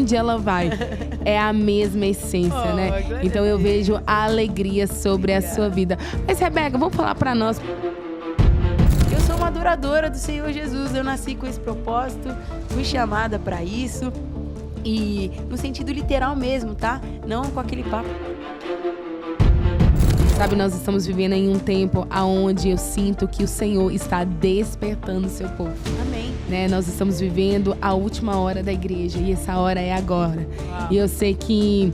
onde ela vai, é a mesma essência, né? Então eu vejo a alegria sobre a sua vida. Mas, Rebeca, vamos falar pra nós. Eu sou uma adoradora do Senhor Jesus, eu nasci com esse propósito, fui chamada pra isso, e no sentido literal mesmo, tá? Não com aquele papo. Sabe, nós estamos vivendo em um tempo onde eu sinto que o Senhor está despertando o seu povo. Amém. Né? Nós estamos vivendo a última hora da igreja e essa hora é agora. Uau. E eu sei que...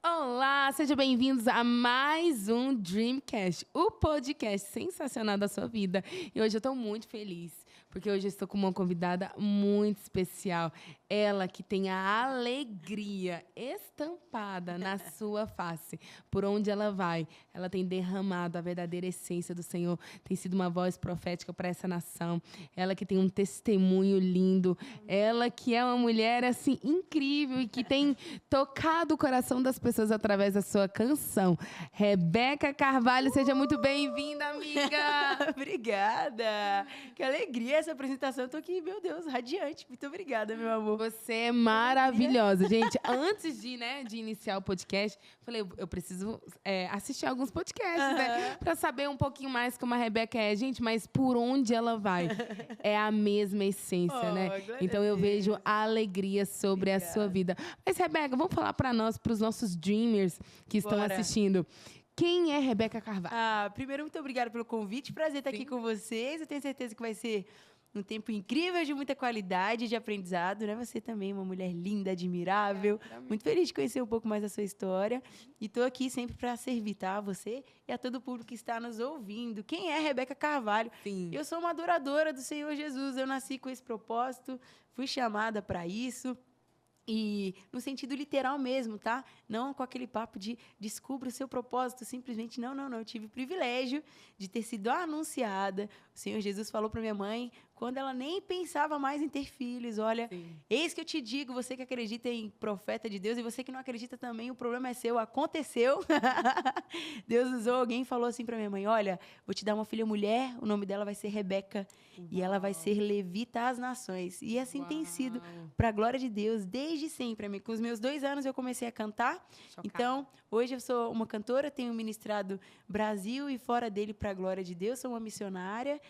Olá, sejam bem-vindos a mais um Dreamcast, o podcast sensacional da sua vida. E hoje eu estou muito feliz, porque hoje eu estou com uma convidada muito especial. Ela que tem a alegria estampada na sua face. Por onde ela vai, ela tem derramado a verdadeira essência do Senhor. Tem sido uma voz profética para essa nação. Ela que tem um testemunho lindo. Ela que é uma mulher, assim, incrível e que tem tocado o coração das pessoas através da sua canção. Rebeca Carvalho, seja muito bem-vinda, amiga! Obrigada! Que alegria essa apresentação. Eu tô aqui, meu Deus, radiante. Muito obrigada, meu amor. Você é maravilhosa. Gente, antes de iniciar o podcast, falei, eu preciso assistir alguns podcasts, né? Pra saber um pouquinho mais como a Rebeca é. Gente, mas por onde ela vai, é a mesma essência, né? Então eu vejo a alegria sobre a sua vida. Mas, Rebeca, vamos falar pra nós, pros nossos dreamers que estão assistindo. Quem é Rebeca Carvalho? Primeiro, muito obrigada pelo convite. Prazer estar aqui com vocês. Eu tenho certeza que vai ser um tempo incrível, de muita qualidade, de aprendizado, né? Você também, uma mulher linda, admirável. Muito feliz de conhecer um pouco mais da sua história. E estou aqui sempre para servir, tá? A você e a todo o público que está nos ouvindo. Quem é Rebeca Carvalho? Sim. Eu sou uma adoradora do Senhor Jesus. Eu nasci com esse propósito, fui chamada para isso. E no sentido literal mesmo, tá? Não com aquele papo de descubra o seu propósito, simplesmente não. Eu tive o privilégio de ter sido anunciada. O Senhor Jesus falou para minha mãe, quando ela nem pensava mais em ter filhos, olha, eis que eu te digo, você que acredita em profeta de Deus e você que não acredita também, o problema é seu, aconteceu. Deus usou alguém e falou assim para minha mãe, olha, vou te dar uma filha mulher, o nome dela vai ser Rebeca e ela vai ser levita às nações. E assim tem sido, para a glória de Deus, desde sempre, amigo. Com os meus 2 anos eu comecei a cantar. Chocada. Então, hoje eu sou uma cantora, tenho ministrado Brasil e fora dele para a glória de Deus, sou uma missionária,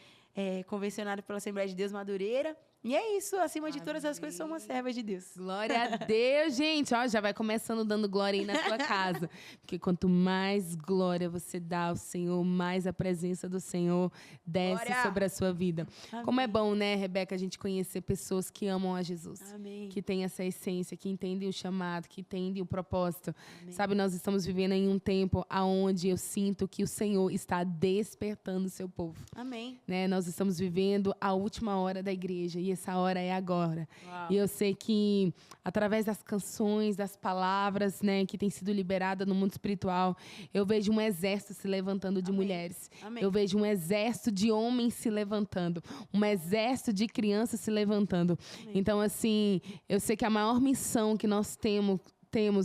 convencionada pela Assembleia de Deus Madureira. E é isso, acima de todas as coisas, sou uma serva de Deus. Glória a Deus, gente. Ó, já vai começando dando glória aí na sua casa. Porque quanto mais glória você dá ao Senhor, mais a presença do Senhor desce sobre a sua vida. Amém. Como é bom, né, Rebeca, a gente conhecer pessoas que amam a Jesus. Amém. Que têm essa essência, que entendem o chamado, que entendem o propósito. Amém. Sabe, nós estamos vivendo em um tempo onde eu sinto que o Senhor está despertando o seu povo. Amém. Né? Nós estamos vivendo a última hora da igreja e essa hora é agora. Uau. E eu sei que através das canções, das palavras, né, que tem sido liberada no mundo espiritual, eu vejo um exército se levantando de mulheres. Amém. Eu vejo um exército de homens se levantando, um exército de crianças se levantando. Amém. Então, assim, eu sei que a maior missão que nós temos,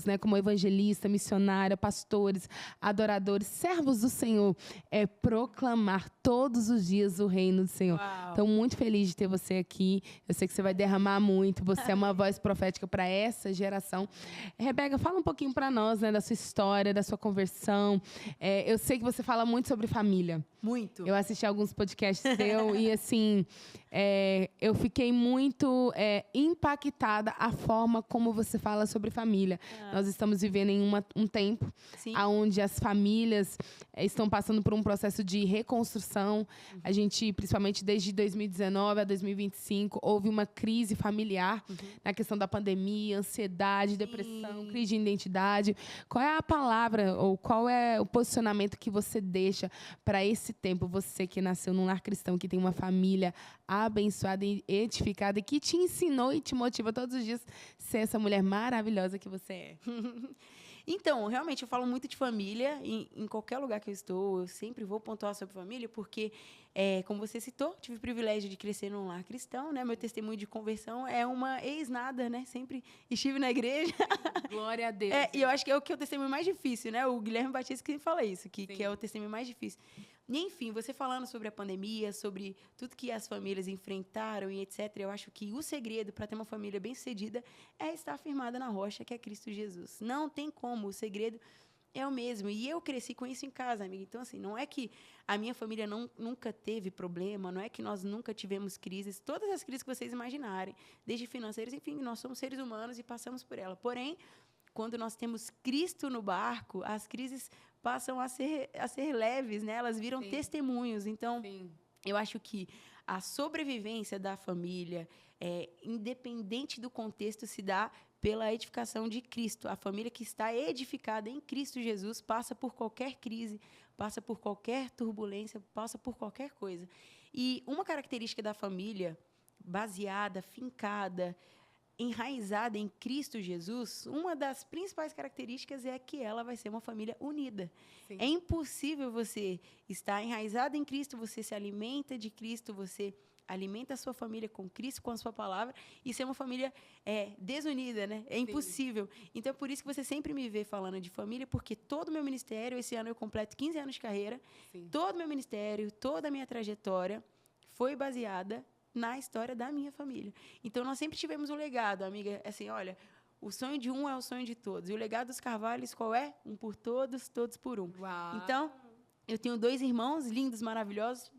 né, como evangelista, missionária, pastores, adoradores, servos do Senhor, é proclamar todos os dias o reino do Senhor. Uau. Então, muito feliz de ter você aqui. Eu sei que você vai derramar muito. Você é uma voz profética para essa geração. Rebeca, fala um pouquinho para nós, né, da sua história, da sua conversão. Eu sei que você fala muito sobre família. Muito. Eu assisti alguns podcasts seu e, assim, eu fiquei muito impactada a forma como você fala sobre família. Nós estamos vivendo em um tempo onde as famílias estão passando por um processo de reconstrução. A gente, principalmente desde 2019 a 2025, houve uma crise familiar na questão da pandemia, ansiedade, depressão, crise de identidade. Qual é a palavra ou qual é o posicionamento que você deixa para esse tempo? Você que nasceu num lar cristão, que tem uma família abençoada e edificada e que te ensinou e te motiva todos os dias a ser essa mulher maravilhosa que você é. Então, realmente, eu falo muito de família. Em qualquer lugar que eu estou, eu sempre vou pontuar sobre família, porque como você citou, tive o privilégio de crescer num lar cristão, né? Meu testemunho de conversão é uma ex-nada, né? Sempre estive na igreja. Glória a Deus. E eu acho que é o testemunho mais difícil, né? O Guilherme Batista que fala isso, que é o testemunho mais difícil. E, enfim, você falando sobre a pandemia, sobre tudo que as famílias enfrentaram e etc., eu acho que o segredo para ter uma família bem-sucedida é estar firmada na rocha, que é Cristo Jesus. Não tem como, o segredo é o mesmo. E eu cresci com isso em casa, amiga. Então, assim, não é que a minha família nunca teve problema, não é que nós nunca tivemos crises. Todas as crises que vocês imaginarem, desde financeiras, enfim, nós somos seres humanos e passamos por ela. Porém, quando nós temos Cristo no barco, as crises passam a ser leves, né? Elas viram testemunhos. Então, eu acho que a sobrevivência da família, independente do contexto, se dá pela edificação de Cristo. A família que está edificada em Cristo Jesus passa por qualquer crise, passa por qualquer turbulência, passa por qualquer coisa. E uma característica da família baseada, fincada, enraizada em Cristo Jesus, uma das principais características é que ela vai ser uma família unida. Sim. É impossível você estar enraizado em Cristo, você se alimenta de Cristo, você alimenta a sua família com Cristo, com a sua palavra, e ser uma família desunida, né? É impossível. Sim. Então, é por isso que você sempre me vê falando de família, porque todo o meu ministério, esse ano eu completo 15 anos de carreira, todo o meu ministério, toda a minha trajetória foi baseada na história da minha família. Então, nós sempre tivemos um legado, amiga, assim, olha, o sonho de um é o sonho de todos. E o legado dos Carvalhos, qual é? Um por todos, todos por um. Uau. Então, eu tenho 2 irmãos lindos, maravilhosos.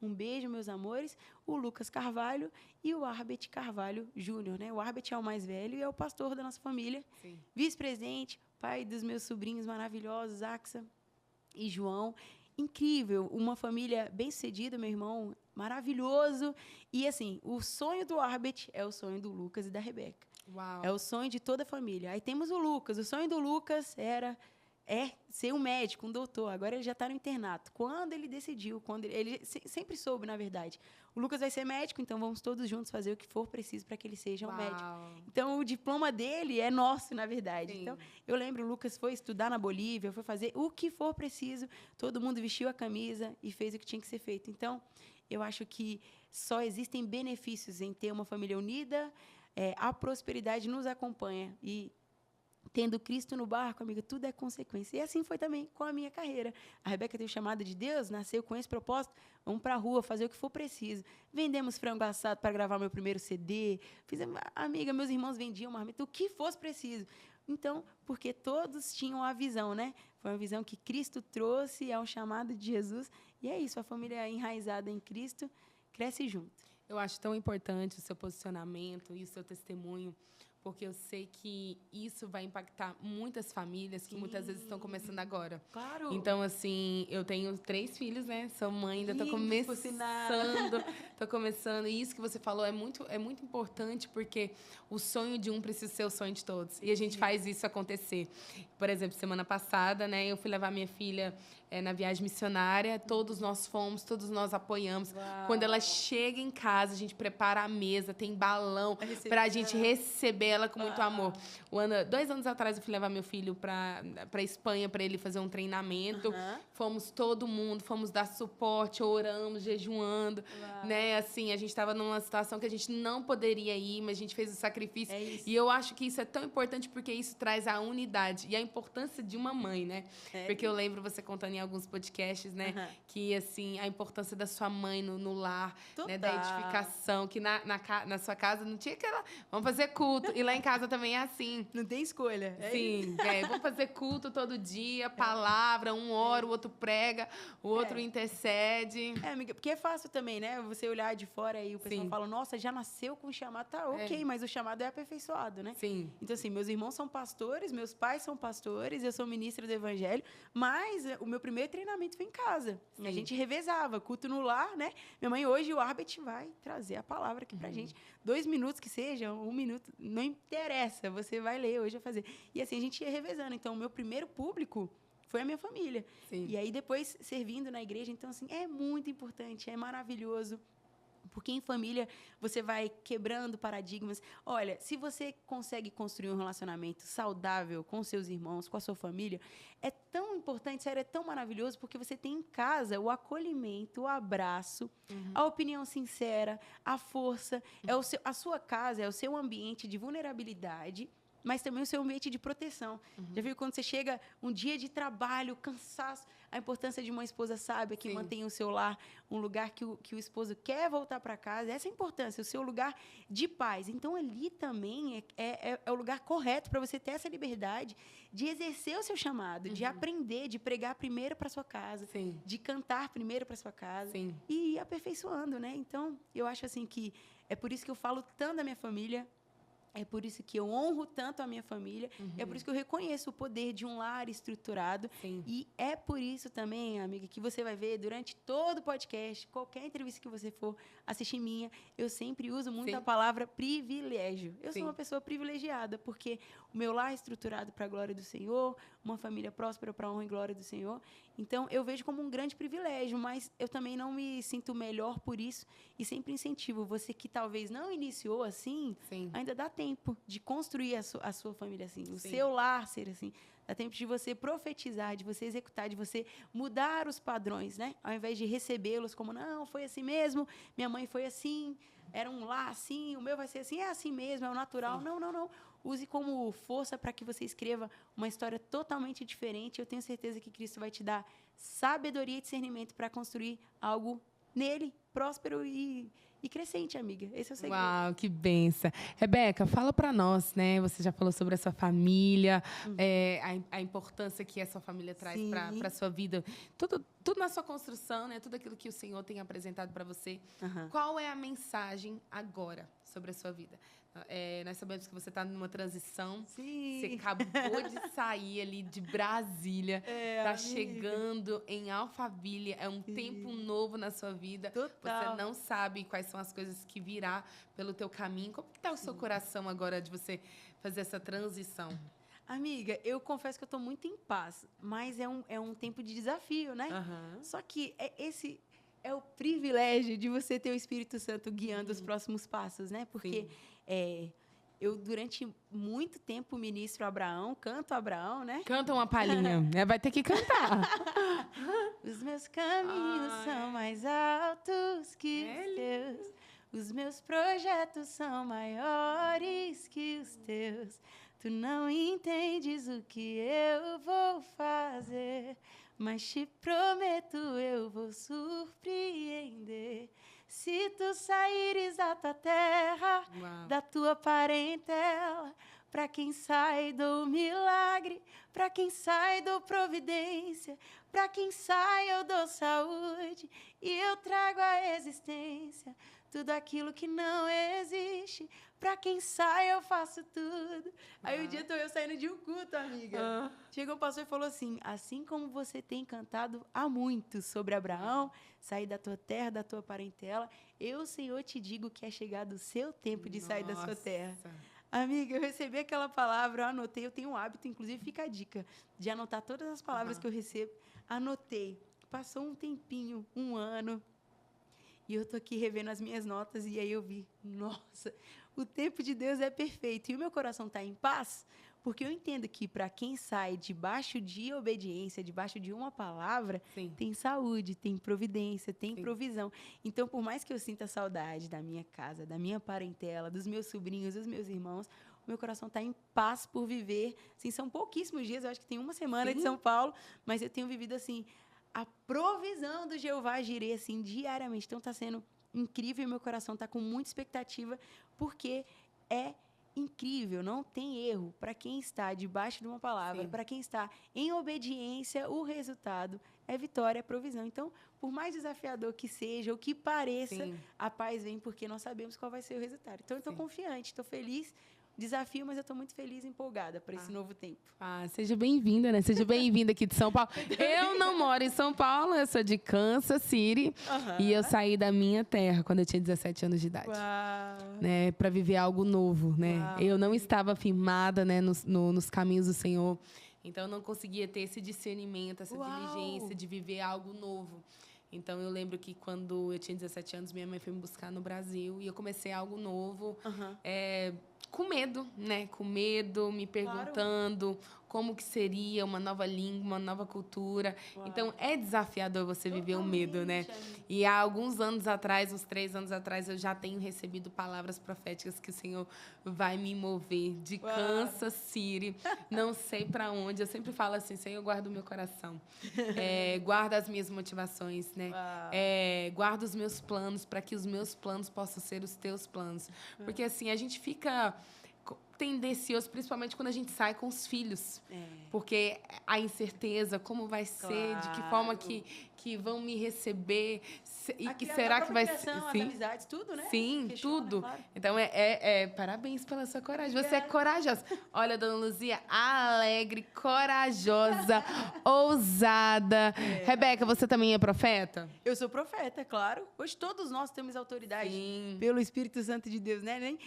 Um beijo, meus amores. O Lucas Carvalho e o Arbet Carvalho Júnior, né? O Arbet é o mais velho e é o pastor da nossa família. Vice-presidente, pai dos meus sobrinhos maravilhosos, Axa e João. Incrível, uma família bem-sucedida, meu irmão, maravilhoso. E, assim, o sonho do Arbet é o sonho do Lucas e da Rebeca. Uau. É o sonho de toda a família. Aí temos o Lucas. O sonho do Lucas é ser um médico, um doutor. Agora ele já está no internato. Quando ele decidiu, ele sempre soube, na verdade. O Lucas vai ser médico, então vamos todos juntos fazer o que for preciso para que ele seja um médico. Então, o diploma dele é nosso, na verdade. Sim. Então, eu lembro, o Lucas foi estudar na Bolívia, foi fazer o que for preciso. Todo mundo vestiu a camisa e fez o que tinha que ser feito. Então, eu acho que só existem benefícios em ter uma família unida. A prosperidade nos acompanha. E tendo Cristo no barco, amiga, tudo é consequência. E assim foi também com a minha carreira. A Rebeca teve chamada de Deus, nasceu com esse propósito. Vamos para a rua, fazer o que for preciso. Vendemos frango assado para gravar meu primeiro CD. Amiga, meus irmãos vendiam marmita, o que fosse preciso. Então, porque todos tinham a visão, né? Foi uma visão que Cristo trouxe, é um chamado de Jesus. E é isso, a família enraizada em Cristo cresce junto. Eu acho tão importante o seu posicionamento e o seu testemunho, porque eu sei que isso vai impactar muitas famílias que muitas vezes estão começando agora. Claro. Então, assim, eu tenho 3 filhos, né? Sou mãe, ainda estou começando. E isso que você falou é muito importante, porque o sonho de um precisa ser o sonho de todos. E a gente faz isso acontecer. Por exemplo, semana passada, né? Eu fui levar minha filha na viagem missionária, todos nós fomos, todos nós apoiamos. Uau. Quando ela chega em casa, a gente prepara a mesa, tem balão para a gente receber ela com muito amor. 2 anos atrás, eu fui levar meu filho para a Espanha para ele fazer um treinamento. Fomos todo mundo, fomos dar suporte, oramos, jejuando. Né? Assim, a gente estava numa situação que a gente não poderia ir, mas a gente fez o sacrifício. E eu acho que isso é tão importante porque isso traz a unidade e a importância de uma mãe, né? Porque eu lembro você contando em alguns podcasts, né? Que, assim, a importância da sua mãe no lar, né? Da edificação, que na sua casa não tinha aquela... Vamos fazer culto. E lá em casa também é assim. Não tem escolha. Sim, vamos fazer culto todo dia, palavra, um ora, o outro prega, o outro intercede. Amiga, porque é fácil também, né? Você olhar de fora e o pessoal fala, nossa, já nasceu com o chamado. Tá, ok, mas o chamado é aperfeiçoado, né? Sim. Então, assim, meus irmãos são pastores, meus pais são pastores, eu sou ministra do evangelho, mas o meu primeiro treinamento foi em casa. Sim. A gente revezava, culto no lar, né? Minha mãe hoje, o Arbet vai trazer a palavra aqui pra gente. 2 minutos que seja, 1 minuto, não interessa, você vai ler, hoje vai fazer. E assim, a gente ia revezando. Então, o meu primeiro público foi a minha família. Sim. E aí, depois, servindo na igreja. Então, assim, é muito importante, é maravilhoso. Porque em família você vai quebrando paradigmas. Olha, se você consegue construir um relacionamento saudável com seus irmãos, com a sua família, é tão importante, sério, é tão maravilhoso, porque você tem em casa o acolhimento, o abraço, a opinião sincera, a força. A sua casa é o seu ambiente de vulnerabilidade, mas também o seu ambiente de proteção. Já viu quando você chega um dia de trabalho, cansaço, a importância de uma esposa sábia que mantém o seu lar um lugar que o esposo quer voltar para casa. Essa é a importância, o seu lugar de paz. Então, ali também é o lugar correto para você ter essa liberdade de exercer o seu chamado, de aprender, de pregar primeiro para sua casa, de cantar primeiro para sua casa e ir aperfeiçoando, né? Então, eu acho assim que é por isso que eu falo tanto da minha família. É por isso que eu honro tanto a minha família. É por isso que eu reconheço o poder de um lar estruturado. E é por isso também, amiga, que você vai ver durante todo o podcast, qualquer entrevista que você for assistir minha, eu sempre uso muito a palavra privilégio. Eu sou uma pessoa privilegiada, porque o meu lar é estruturado para a glória do Senhor, uma família próspera para a honra e glória do Senhor. Então, eu vejo como um grande privilégio, mas eu também não me sinto melhor por isso e sempre incentivo. Você que talvez não iniciou assim, ainda dá tempo de construir a sua família assim, o seu lar ser assim. Dá tempo de você profetizar, de você executar, de você mudar os padrões, né? Ao invés de recebê-los como, não, foi assim mesmo, minha mãe foi assim, era um lar assim, o meu vai ser assim, é assim mesmo, é o natural. Não, não, não. Use como força para que você escreva uma história totalmente diferente. Eu tenho certeza que Cristo vai te dar sabedoria e discernimento para construir algo nele, próspero e crescente, amiga. Esse é o segredo. Uau, que benção. Rebeca, fala para nós, né? Você já falou sobre a sua família, a importância que a sua família traz para a sua vida. Tudo na sua construção, né? Tudo aquilo que o Senhor tem apresentado para você. Qual é a mensagem agora sobre a sua vida? Nós sabemos que você está numa transição. Você acabou de sair ali de Brasília. Está chegando em Alphaville. É um tempo novo na sua vida. Total. Você não sabe quais são as coisas que virá pelo teu caminho. Como está o seu coração agora de você fazer essa transição? Amiga, eu confesso que eu estou muito em paz. Mas é um tempo de desafio, né? Só que esse é o privilégio de você ter o Espírito Santo guiando os próximos passos, né? Porque eu, durante muito tempo, ministro Abraão, canto Abraão, né? Canta uma palhinha. Vai ter que cantar. Os meus caminhos são mais altos que os teus. Os meus projetos são maiores que os teus. Tu não entendes o que eu vou fazer, mas te prometo eu vou surpreender. Se tu saíres da tua terra, da tua parentela, para quem sai dou milagre, para quem sai dou providência, para quem sai eu dou saúde e eu trago a existência tudo aquilo que não existe. Para quem sai eu faço tudo. Aí um dia tô eu saindo de um culto, amiga. Chegou um pastor e falou assim como você tem cantado há muito sobre Abraão, sair da tua terra, da tua parentela, eu, Senhor, te digo que é chegado o seu tempo de sair da sua terra. Amiga, eu recebi aquela palavra, eu anotei, eu tenho um hábito, inclusive fica a dica, de anotar todas as palavras que eu recebo. Anotei. Passou um tempinho, um ano, e eu tô aqui revendo as minhas notas, e aí eu vi, nossa, o tempo de Deus é perfeito. E o meu coração está em paz, porque eu entendo que para quem sai debaixo de obediência, debaixo de uma palavra, tem saúde, tem providência, tem provisão. Então, por mais que eu sinta saudade da minha casa, da minha parentela, dos meus sobrinhos, dos meus irmãos, o meu coração está em paz por viver. Assim, são pouquíssimos dias, eu acho que tem uma semana de São Paulo, mas eu tenho vivido assim, a provisão do Jeová Jireh, assim, diariamente. Então, está sendo incrível e meu coração está com muita expectativa, porque é incrível, não tem erro. Para quem está debaixo de uma palavra, para quem está em obediência, o resultado é vitória, é provisão. Então, por mais desafiador que seja, ou que pareça, a paz vem porque nós sabemos qual vai ser o resultado. Então, eu estou confiante, estou feliz. Desafio, mas eu estou muito feliz e empolgada para esse novo tempo. Seja bem-vinda, né? Seja bem-vinda aqui de São Paulo. Eu não moro em São Paulo, eu sou de Kansas City. E eu saí da minha terra quando eu tinha 17 anos de idade. Né? Para viver algo novo, né? Eu não estava firmada, né, nos caminhos do Senhor. Então, eu não conseguia ter esse discernimento, essa diligência de viver algo novo. Então, eu lembro que quando eu tinha 17 anos, minha mãe foi me buscar no Brasil e eu comecei algo novo, com medo, né? Com medo, me perguntando como que seria uma nova língua, uma nova cultura. Uau. Então, é desafiador você viver o medo, né? E há alguns anos atrás, uns 3 anos atrás, eu já tenho recebido palavras proféticas que o Senhor vai me mover de Kansas City, não sei para onde. Eu sempre falo assim, Senhor, guarda o meu coração. Guarda as minhas motivações, né? Guarda os meus planos para que os meus planos possam ser os teus planos. Porque, assim, a gente fica tendencioso, principalmente quando a gente sai com os filhos. Porque a incerteza, como vai ser, de que forma que vão me receber, e será que vai ser... As amizades, tudo, né? Sim, tudo. Claro. Então, parabéns pela sua coragem. Obrigada. Você é corajosa. Olha, dona Luzia, alegre, corajosa, ousada. Rebeca, você também é profeta? Eu sou profeta, claro. Hoje todos nós temos autoridade pelo Espírito Santo de Deus, né?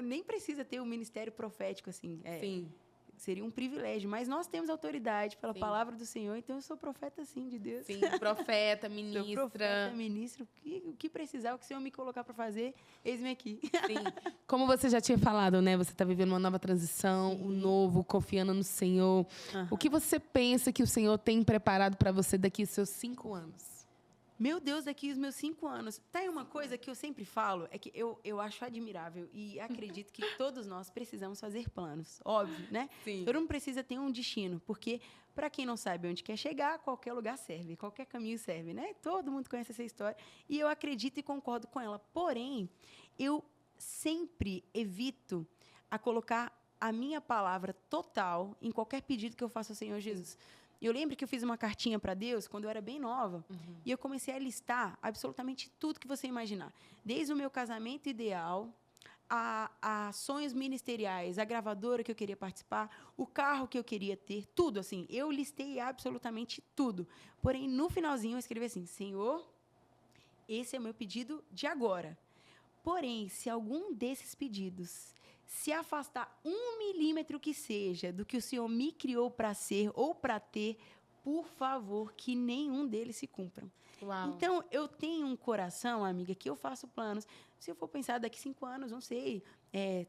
Nem precisa ter um ministério profético, assim. Sim. Seria um privilégio, mas nós temos autoridade pela palavra do Senhor, então eu sou profeta, sim, de Deus. Sim, profeta, ministra. Sou profeta, ministro. O que precisar, o que o Senhor me colocar para fazer, eis-me aqui. Sim. Como você já tinha falado, né? Você está vivendo uma nova transição, um novo, confiando no Senhor. O que você pensa que o Senhor tem preparado para você daqui aos seus 5 anos? Meu Deus, daqui os meus 5 anos. Tá aí uma coisa que eu sempre falo, é que eu acho admirável e acredito que todos nós precisamos fazer planos. Óbvio, né? Sim. Todo mundo precisa ter um destino, porque, para quem não sabe onde quer chegar, qualquer lugar serve, qualquer caminho serve, né? Todo mundo conhece essa história e eu acredito e concordo com ela. Porém, eu sempre evito a colocar a minha palavra total em qualquer pedido que eu faça ao Senhor Jesus. Eu lembro que eu fiz uma cartinha para Deus quando eu era bem nova. E eu comecei a listar absolutamente tudo que você imaginar. Desde o meu casamento ideal, a sonhos ministeriais, a gravadora que eu queria participar, o carro que eu queria ter, tudo assim. Eu listei absolutamente tudo. Porém, no finalzinho, eu escrevi assim, Senhor, esse é o meu pedido de agora. Porém, se algum desses pedidos se afastar 1 milímetro que seja do que o Senhor me criou para ser ou para ter, por favor, que nenhum deles se cumpram. Uau. Então, eu tenho um coração, amiga, que eu faço planos. Se eu for pensar daqui 5 anos, não sei,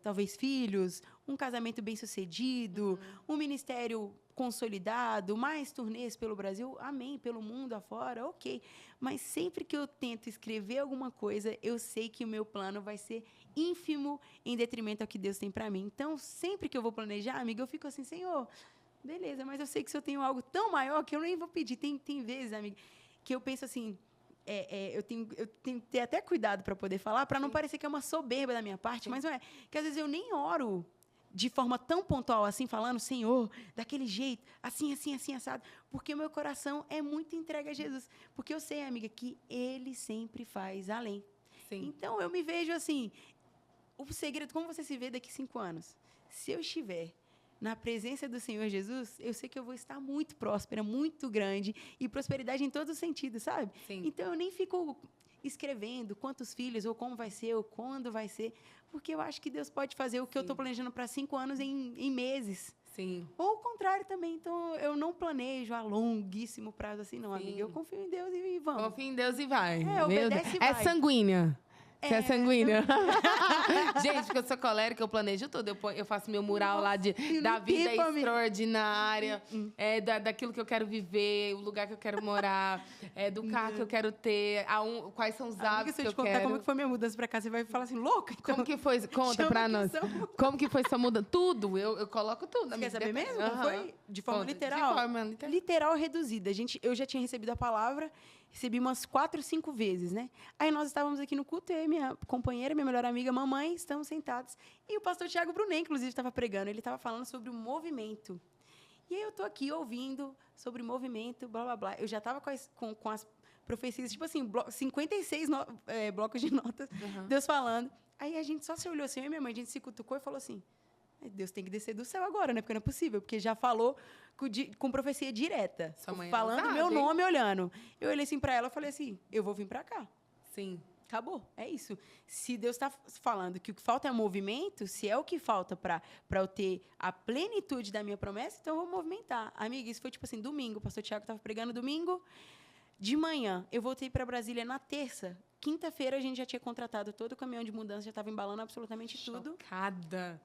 talvez filhos, um casamento bem-sucedido, um ministério consolidado, mais turnês pelo Brasil, amém, pelo mundo afora, ok. Mas sempre que eu tento escrever alguma coisa, eu sei que o meu plano vai ser ínfimo em detrimento ao que Deus tem para mim. Então, sempre que eu vou planejar, amiga, eu fico assim, Senhor, beleza, mas eu sei que se eu tenho algo tão maior que eu nem vou pedir. Tem vezes, amiga, que eu penso assim, eu tenho que ter até cuidado para poder falar, para não parecer que é uma soberba da minha parte, mas não é. Que às vezes eu nem oro de forma tão pontual assim, falando, Senhor, daquele jeito, assim, assim, assim, assado, porque o meu coração é muito entregue a Jesus. Porque eu sei, amiga, que Ele sempre faz além. Sim. Então, eu me vejo assim, o segredo, como você se vê daqui 5 anos? Se eu estiver na presença do Senhor Jesus, eu sei que eu vou estar muito próspera, muito grande, e prosperidade em todos os sentidos, sabe? Sim. Então, eu nem fico escrevendo quantos filhos, ou como vai ser, ou quando vai ser, porque eu acho que Deus pode fazer o que eu estou planejando para 5 anos em meses. Sim. Ou o contrário também. Então, eu não planejo a longuíssimo prazo assim, não, amiga. Eu confio em Deus e vamos. Confia em Deus e vai. Obedece e vai. É sanguínea. Você é sanguínea? Gente, porque eu sou colérica, eu planejo tudo. Eu faço meu mural lá da vida extraordinária, daquilo que eu quero viver, o lugar que eu quero morar, do carro que eu quero ter, quais são os hábitos que eu quero. Se eu te contar como que foi minha mudança pra cá, você vai falar assim, louca? Então, como que foi? Conta pra nós. Como que foi sua mudança? Tudo, eu coloco tudo. Você quer saber mesmo? Foi de forma literal? De forma literal. Literal reduzida. Eu já tinha recebido a palavra, recebi umas 4, 5 vezes, né? Aí nós estávamos aqui no culto, eu e minha companheira, minha melhor amiga, mamãe, estamos sentados. E o pastor Tiago Brunet, inclusive, estava pregando. Ele estava falando sobre o movimento. E aí eu estou aqui ouvindo sobre movimento, blá, blá, blá. Eu já estava com as profecias, tipo assim, 56 blocos de notas, Deus falando. Aí a gente só se olhou assim, eu e minha mãe, a gente se cutucou e falou assim, Deus tem que descer do céu agora, né? Porque não é possível, porque já falou com profecia direta. Falando meu nome, olhando. Eu olhei assim para ela e falei assim, eu vou vir para cá. Sim. Acabou, é isso. Se Deus está falando que o que falta é movimento, se é o que falta para eu ter a plenitude da minha promessa, então eu vou movimentar. Amiga, isso foi tipo assim, domingo, o pastor Tiago estava pregando domingo, De manhã, eu voltei para Brasília na terça. Quinta-feira, a gente já tinha contratado todo o caminhão de mudança, já estava embalando absolutamente tudo. Chocada.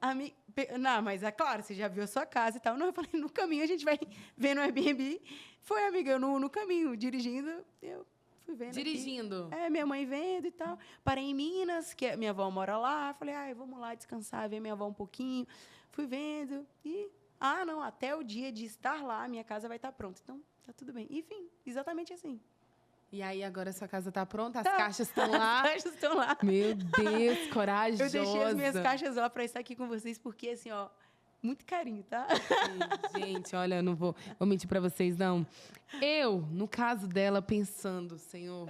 Não, mas é claro, você já viu a sua casa e tal. Não, eu falei, no caminho a gente vai ver no Airbnb. Foi, amiga, eu no caminho, dirigindo, eu fui vendo Dirigindo? aqui. Minha mãe vendo e tal. Parei em Minas, que minha avó mora lá. Falei, vamos lá descansar, ver minha avó um pouquinho. Fui vendo e... não, até o dia de estar lá, minha casa vai estar pronta. Então, tá tudo bem. Enfim, exatamente assim. E aí, agora sua casa tá pronta? As caixas estão lá? As caixas estão lá. Meu Deus, corajosa. Eu deixei as minhas caixas lá para estar aqui com vocês, porque, assim, ó, muito carinho, tá? Sim, gente, olha, eu não vou mentir para vocês, não. Eu, no caso dela, pensando, Senhor...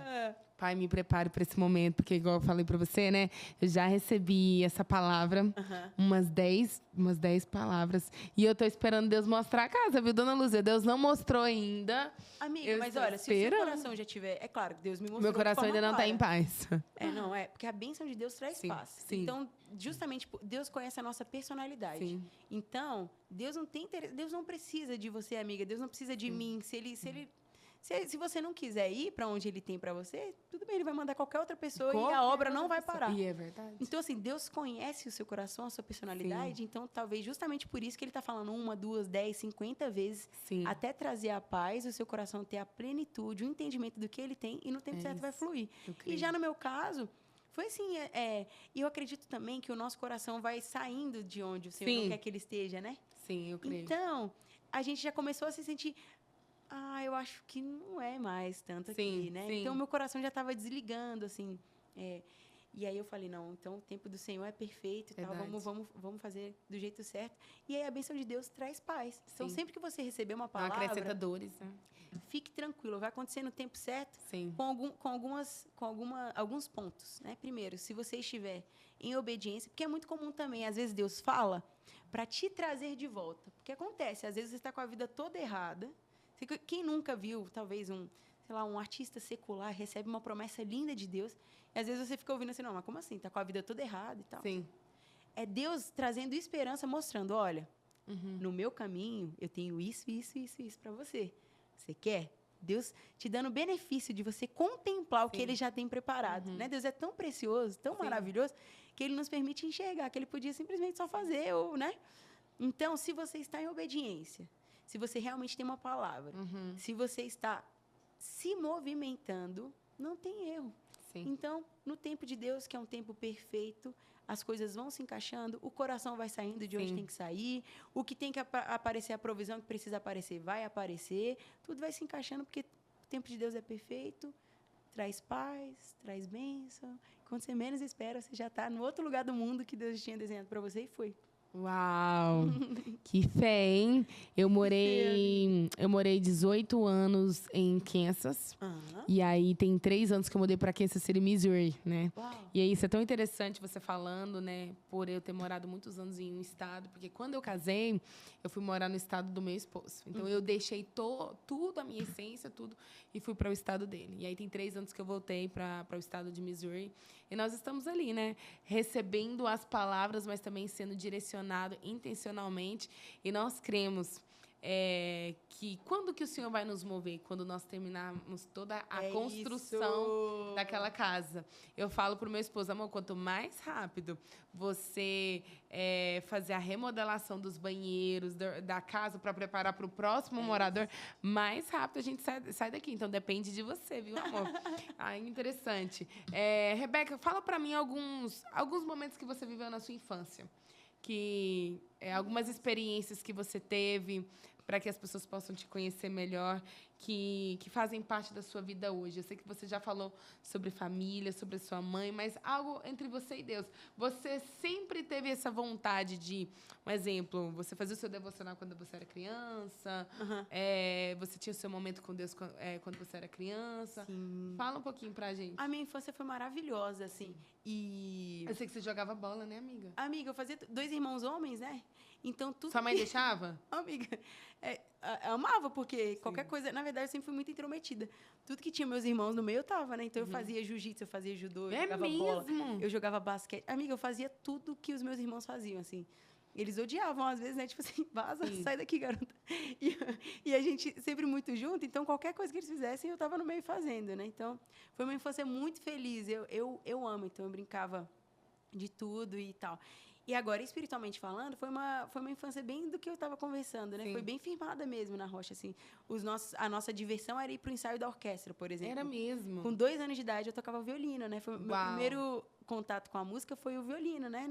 Pai, me prepare para esse momento, porque, igual eu falei para você, né? Eu já recebi essa palavra, umas 10 palavras. E eu tô esperando Deus mostrar a casa, viu, dona Lúcia? Deus não mostrou ainda. Amiga, mas olha, se o seu coração já tiver... É claro que Deus me mostrou. Meu coração ainda não tá em paz. Porque a bênção de Deus traz paz. Sim. Então, justamente, Deus conhece a nossa personalidade. Sim. Então, Deus não tem interesse, Deus não precisa de você, amiga. Deus não precisa de mim. Se você não quiser ir para onde ele tem para você, tudo bem, ele vai mandar qualquer outra pessoa e a obra não vai parar. E é verdade. Então, assim, Deus conhece o seu coração, a sua personalidade. Sim. Então, talvez justamente por isso que ele está falando 1, 2, 10, 50 vezes, até trazer a paz, o seu coração ter a plenitude, o entendimento do que ele tem e no tempo certo vai fluir. E já no meu caso, foi assim, e eu acredito também que o nosso coração vai saindo de onde o Senhor não quer que ele esteja, né? Sim, eu creio. Então, a gente já começou a se sentir... eu acho que não é mais tanto aqui, né? Sim. Então, meu coração já estava desligando, assim. E aí eu falei, não, então o tempo do Senhor é perfeito e tal, vamos fazer do jeito certo. E aí a bênção de Deus traz paz. Então, sempre que você receber uma palavra... acrescenta dores, né? Fique tranquilo, vai acontecer no tempo certo, Sim. com alguns pontos, né? Primeiro, se você estiver em obediência, porque é muito comum também, às vezes Deus fala para te trazer de volta. Porque acontece, às vezes você está com a vida toda errada. Quem nunca viu, talvez, um artista secular recebe uma promessa linda de Deus e, às vezes, você fica ouvindo assim, não, mas como assim? Está com a vida toda errada e tal. Sim. É Deus trazendo esperança, mostrando, olha, no meu caminho, eu tenho isso para você. Você quer? Deus te dando o benefício de você contemplar o que Ele já tem preparado. Né? Deus é tão precioso, tão maravilhoso, que Ele nos permite enxergar, que Ele podia simplesmente só fazer, né? Então, se você está em obediência... Se você realmente tem uma palavra, se você está se movimentando, não tem erro. Sim. Então, no tempo de Deus, que é um tempo perfeito, as coisas vão se encaixando, o coração vai saindo de onde tem que sair, o que tem que aparecer, a provisão que precisa aparecer, vai aparecer, tudo vai se encaixando, porque o tempo de Deus é perfeito, traz paz, traz bênção. Quando você menos espera, você já está no outro lugar do mundo que Deus tinha desenhado para você e foi. Uau! Que fé, hein? Eu morei 18 anos em Kansas. E aí tem 3 anos que eu mudei para Kansas City, Missouri, né? Uau. E aí isso é tão interessante você falando, né? Por eu ter morado muitos anos em um estado. Porque quando eu casei, eu fui morar no estado do meu esposo. Então eu deixei tudo, a minha essência, tudo, e fui para o estado dele. E aí tem 3 anos que eu voltei para o estado de Missouri. E nós estamos ali, né? Recebendo as palavras, mas também sendo direcionado intencionalmente. E nós cremos que quando que o Senhor vai nos mover? Quando nós terminarmos toda a construção daquela casa. Eu falo para o meu esposo, amor, quanto mais rápido você fazer a remodelação dos banheiros, da casa, para preparar para o próximo morador, mais rápido a gente sai daqui. Então, depende de você, viu, amor? Interessante. Rebeca, fala para mim alguns momentos que você viveu na sua infância. Algumas experiências que você teve, para que as pessoas possam te conhecer melhor, que fazem parte da sua vida hoje. Eu sei que você já falou sobre família, sobre a sua mãe, mas algo entre você e Deus. Você sempre teve essa vontade de, um exemplo, você fazia o seu devocional quando você era criança, você tinha o seu momento com Deus quando você era criança. Sim. Fala um pouquinho pra gente. A minha infância foi maravilhosa, assim. E... Eu sei que você jogava bola, né, amiga? Amiga, eu fazia 2 irmãos homens, né? Então, tudo... Sua mãe deixava? Amiga, amava, porque qualquer coisa... Na verdade, eu sempre fui muito intrometida. Tudo que tinha meus irmãos no meio, eu tava, né? Então, eu fazia jiu-jitsu, eu fazia judô, eu jogava bola. Eu jogava basquete. Amiga, eu fazia tudo que os meus irmãos faziam, assim. eles odiavam às vezes, né? Tipo assim, vaza, sai daqui, garota. E a gente sempre muito junto, então qualquer coisa que eles fizessem, eu estava no meio fazendo, né? Então, foi uma infância muito feliz. Eu amo, então eu brincava de tudo e tal. E agora, espiritualmente falando, foi uma infância bem do que eu estava conversando, né? Sim. Foi bem firmada mesmo na rocha, assim. A nossa diversão era ir para o ensaio da orquestra, por exemplo. Era mesmo. Com 2 anos de idade, eu tocava violino, né? Foi meu primeiro contato com a música foi o violino, né?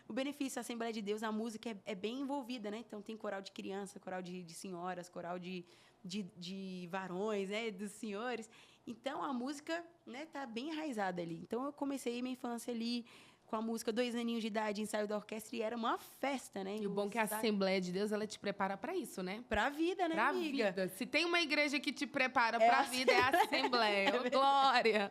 O benefício, a Assembleia de Deus, a música é bem envolvida, né? Então, tem coral de criança, coral de senhoras, coral de varões, né? Dos senhores. Então, a música, né, tá bem enraizada ali. Então, eu comecei minha infância ali com a música, 2 aninhos de idade, ensaio da orquestra, e era uma festa, né? E o bom é que a Assembleia de Deus, ela te prepara para isso, né? Pra vida, né, pra amiga? Vida. Se tem uma igreja que te prepara pra vida, é a Assembleia. Ô, glória!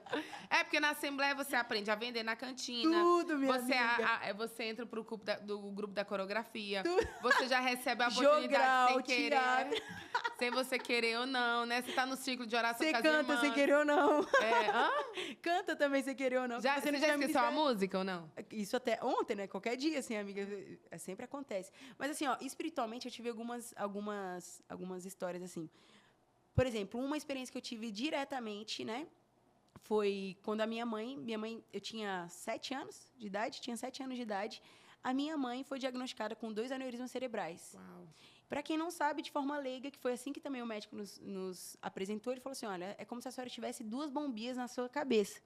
É porque na Assembleia você aprende a vender na cantina. Tudo, minha amiga. Você entra pro grupo da coreografia. Você já recebe a oportunidade Jogral, sem querer. teatro. Sem você querer ou não, né? Você tá no ciclo de oração Você com as canta irmãs. sem querer ou não. Hã? Canta também sem querer ou não. Você já esqueceu a música ou não? Isso até ontem, né? Qualquer dia, assim, amiga, sempre acontece. Mas, assim, ó, espiritualmente, eu tive algumas histórias, assim. Por exemplo, uma experiência que eu tive diretamente, né? Foi quando a minha mãe, eu tinha 7 anos de idade, a minha mãe foi diagnosticada com 2 aneurismas cerebrais. Uau. Para quem não sabe, de forma leiga, que foi assim que também o médico nos apresentou, ele falou assim, olha, é como se a senhora tivesse 2 bombinhas na sua cabeça,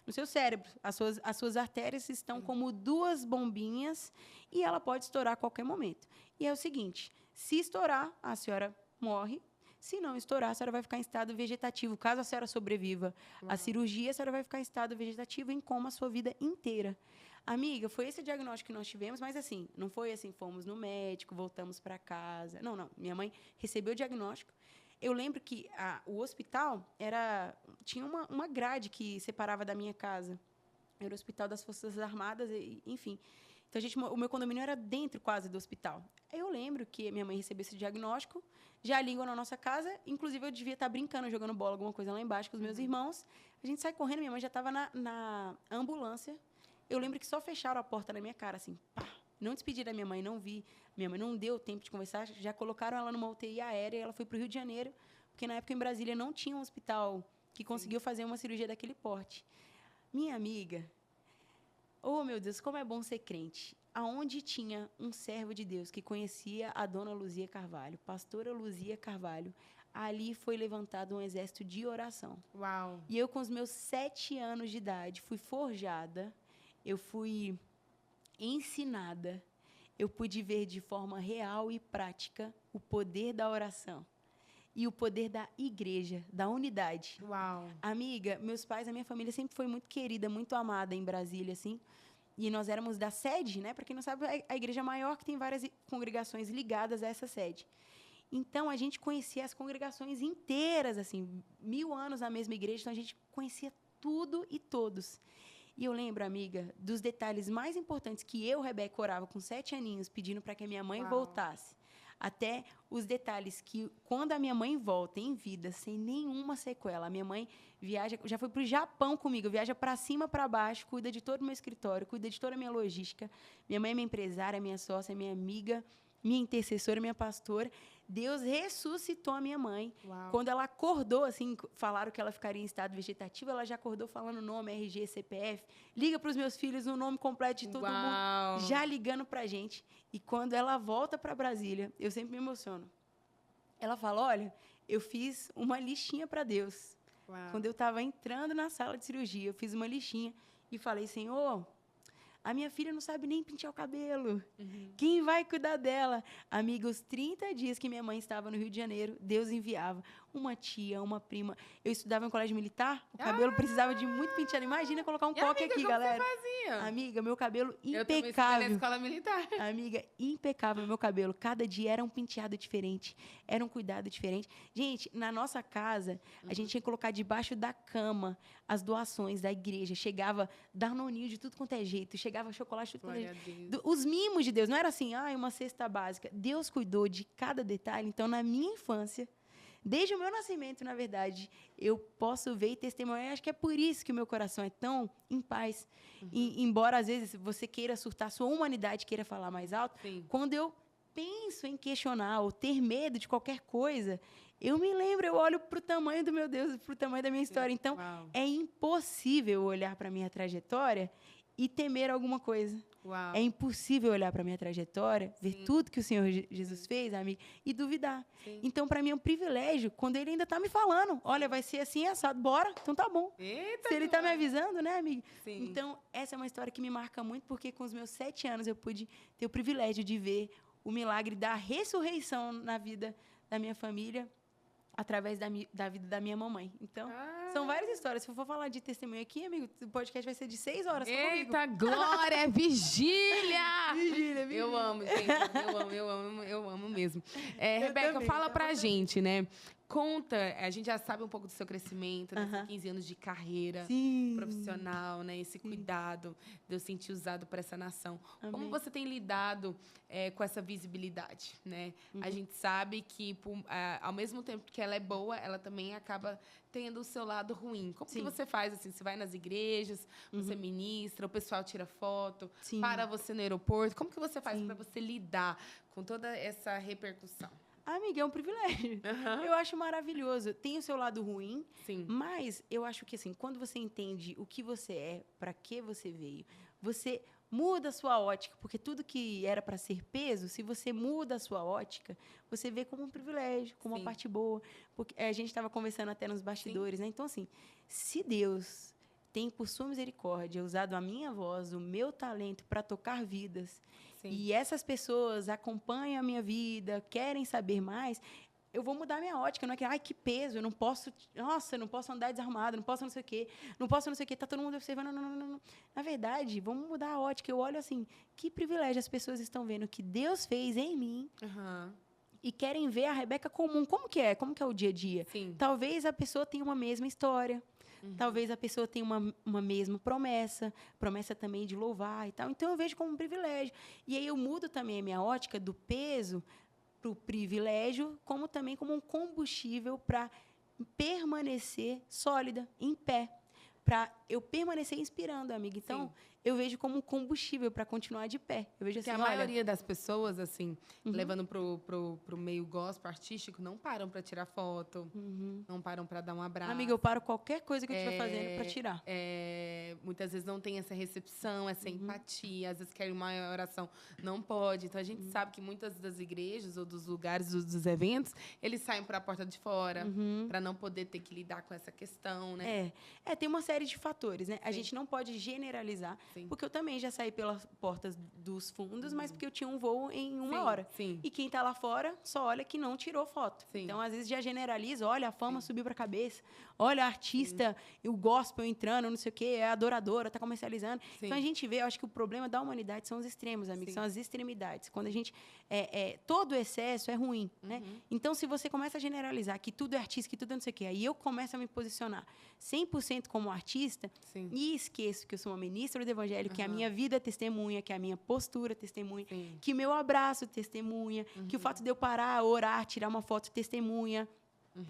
no seu cérebro. As suas artérias estão como 2 bombinhas e ela pode estourar a qualquer momento. E é o seguinte, se estourar, a senhora morre. Se não estourar, a senhora vai ficar em estado vegetativo. Caso a senhora sobreviva à cirurgia, a senhora vai ficar em estado vegetativo em coma a sua vida inteira. Amiga, foi esse o diagnóstico que nós tivemos, mas assim, não foi assim, fomos no médico, voltamos para casa. Não. Minha mãe recebeu o diagnóstico. Eu lembro que o hospital tinha uma grade que separava da minha casa. Era o Hospital das Forças Armadas, enfim. Então, o meu condomínio era dentro quase do hospital. Eu lembro que minha mãe recebeu esse diagnóstico, já ligou na nossa casa, inclusive eu devia estar brincando, jogando bola, alguma coisa lá embaixo com os meus irmãos. A gente sai correndo, minha mãe já estava na ambulância. Eu lembro que só fecharam a porta na minha cara, assim, pá. Não despedi da minha mãe, não vi. Minha mãe não deu tempo de conversar, já colocaram ela numa UTI aérea e ela foi para o Rio de Janeiro, porque na época em Brasília não tinha um hospital que conseguiu fazer uma cirurgia daquele porte. Minha amiga, oh meu Deus, como é bom ser crente. Aonde tinha um servo de Deus que conhecia a dona Luzia Carvalho, pastora Luzia Carvalho, ali foi levantado um exército de oração. Uau! E eu, com os meus 7 anos de idade, fui forjada, eu fui ensinada, eu pude ver de forma real e prática o poder da oração e o poder da igreja, da unidade. Uau! Amiga, meus pais, a minha família sempre foi muito querida, muito amada em Brasília, assim. E nós éramos da sede, né? Para quem não sabe, a igreja maior que tem várias congregações ligadas a essa sede. Então, a gente conhecia as congregações inteiras, assim, 1000 anos na mesma igreja, então a gente conhecia tudo e todos. E eu lembro, amiga, dos detalhes mais importantes que eu, Rebeca, orava com 7 aninhos, pedindo para que a minha mãe voltasse. Até os detalhes que, quando a minha mãe volta em vida, sem nenhuma sequela, a minha mãe viaja, já foi para o Japão comigo, viaja para cima, para baixo, cuida de todo o meu escritório, cuida de toda a minha logística. Minha mãe é minha empresária, minha sócia, minha amiga, minha intercessora, minha pastora. Deus ressuscitou a minha mãe. Uau. Quando ela acordou, assim, falaram que ela ficaria em estado vegetativo, ela já acordou falando nome, RG, CPF. Liga para os meus filhos o nome completo de todo mundo, já ligando para a gente. E quando ela volta para Brasília, eu sempre me emociono. Ela fala, olha, eu fiz uma listinha para Deus. Uau. Quando eu estava entrando na sala de cirurgia, eu fiz uma listinha e falei, Senhor, a minha filha não sabe nem pentear o cabelo. Quem vai cuidar dela? Amiga, os 30 dias que minha mãe estava no Rio de Janeiro, Deus enviava uma tia, uma prima. Eu estudava em colégio militar, o cabelo precisava de muito penteado. Imagina colocar um coque aqui, galera. Como você fazia? Amiga, meu cabelo Eu também estudei impecável. na escola militar. Amiga, impecável meu cabelo. Cada dia era um penteado diferente, era um cuidado diferente. Gente, na nossa casa, a gente tinha que colocar debaixo da cama as doações da igreja. Chegava Danoninho de tudo quanto é jeito, chegava chocolate de tudo quanto é jeito. Os mimos de Deus, não era assim, uma cesta básica. Deus cuidou de cada detalhe. Então, na minha infância, desde o meu nascimento, na verdade, eu posso ver e testemunhar. Acho que é por isso que o meu coração é tão em paz. Embora, às vezes, você queira surtar, sua humanidade queira falar mais alto, Sim. quando eu penso em questionar ou ter medo de qualquer coisa, eu me lembro, eu olho para o tamanho do meu Deus, para o tamanho da minha história. Então, Uau. é impossível olhar para a minha trajetória e temer alguma coisa. Uau. É impossível olhar para a minha trajetória, ver Sim. tudo que o Senhor Jesus fez, amiga, e duvidar. Sim. Então, para mim é um privilégio quando ele ainda está me falando. Olha, vai ser assim, assado. Bora, então tá bom. Eita, Se ele está me avisando, né, amiga? Sim. Então, essa é uma história que me marca muito, porque com os meus 7 anos eu pude ter o privilégio de ver o milagre da ressurreição na vida da minha família, através da vida da minha mamãe. Então, são várias histórias. Se eu for falar de testemunho aqui, amigo, o podcast vai ser de 6 horas só comigo. Eita, glória, vigília! Vigília. Eu amo, gente. Eu amo mesmo. Rebeca, também, fala eu pra também. gente, né? Conta, a gente já sabe um pouco do seu crescimento, desses 15 anos de carreira Sim. profissional, né? Esse cuidado de eu sentir usado por essa nação. Como Amém. você tem lidado com essa visibilidade, né? A gente sabe que, ao mesmo tempo que ela é boa, ela também acaba tendo o seu lado ruim. Como que Sim. você faz, assim? Você vai nas igrejas, você ministra, o pessoal tira foto, Sim. para você no aeroporto. Como que você faz Sim. para você lidar com toda essa repercussão? Amiga, é um privilégio. Eu acho maravilhoso. Tem o seu lado ruim, Sim. mas eu acho que, assim, quando você entende o que você é, para que você veio, você muda a sua ótica, porque tudo que era para ser peso, se você muda a sua ótica, você vê como um privilégio, como Sim. uma parte boa. Porque a gente estava conversando até nos bastidores, né? Então, assim, se Deus tem, por sua misericórdia, usado a minha voz, o meu talento para tocar vidas, Sim. e essas pessoas acompanham a minha vida, querem saber mais, eu vou mudar minha ótica. Não é que, ai, que peso, eu não posso, nossa, eu não posso andar desarmado, não posso não sei o quê, não posso não sei o quê, tá todo mundo observando. Não. Na verdade, vamos mudar a ótica. Eu olho assim, que privilégio as pessoas estão vendo que Deus fez em mim e querem ver a Rebeca comum. Como que é? Como que é o dia a dia? Sim. Talvez a pessoa tenha uma mesma história. Talvez a pessoa tenha uma mesma promessa também de louvar e tal. Então, eu vejo como um privilégio. E aí, eu mudo também a minha ótica do peso para o privilégio, como também como um combustível para permanecer sólida, em pé. Para eu permanecer inspirando, amiga. Então, eu vejo como um combustível para continuar de pé. Eu vejo assim, Porque a maioria das pessoas, assim, levando pro meio gospel artístico, não param para tirar foto, não param para dar um abraço. Amiga, eu paro qualquer coisa que eu estiver fazendo para tirar. Muitas vezes não tem essa recepção, essa empatia. Às vezes querem uma oração, não pode. Então, a gente sabe que muitas das igrejas ou dos lugares, dos eventos, eles saem para a porta de fora, para não poder ter que lidar com essa questão, né? Tem uma série de fatores, né? A Sim. gente não pode generalizar, Sim. porque eu também já saí pelas portas dos fundos, mas porque eu tinha um voo em uma Sim, hora. sim. E quem está lá fora só olha que não tirou foto. Sim. Então, às vezes, já generaliza, olha, a fama subiu para a cabeça, olha, a artista, o gospel entrando, não sei o quê, é adoradora, está comercializando. Sim. Então, a gente vê, eu acho que o problema da humanidade são os extremos, amigos, Sim. são as extremidades. Quando a gente... todo excesso é ruim, né? Então, se você começa a generalizar que tudo é artista, que tudo é não sei o quê, aí eu começo a me posicionar 100% como artista, Sim. e esqueço que eu sou uma ministra do evangelho, que a minha vida é testemunha, que a minha postura é testemunha, Sim. que meu abraço é testemunha, que o fato de eu parar, orar, tirar uma foto é testemunha,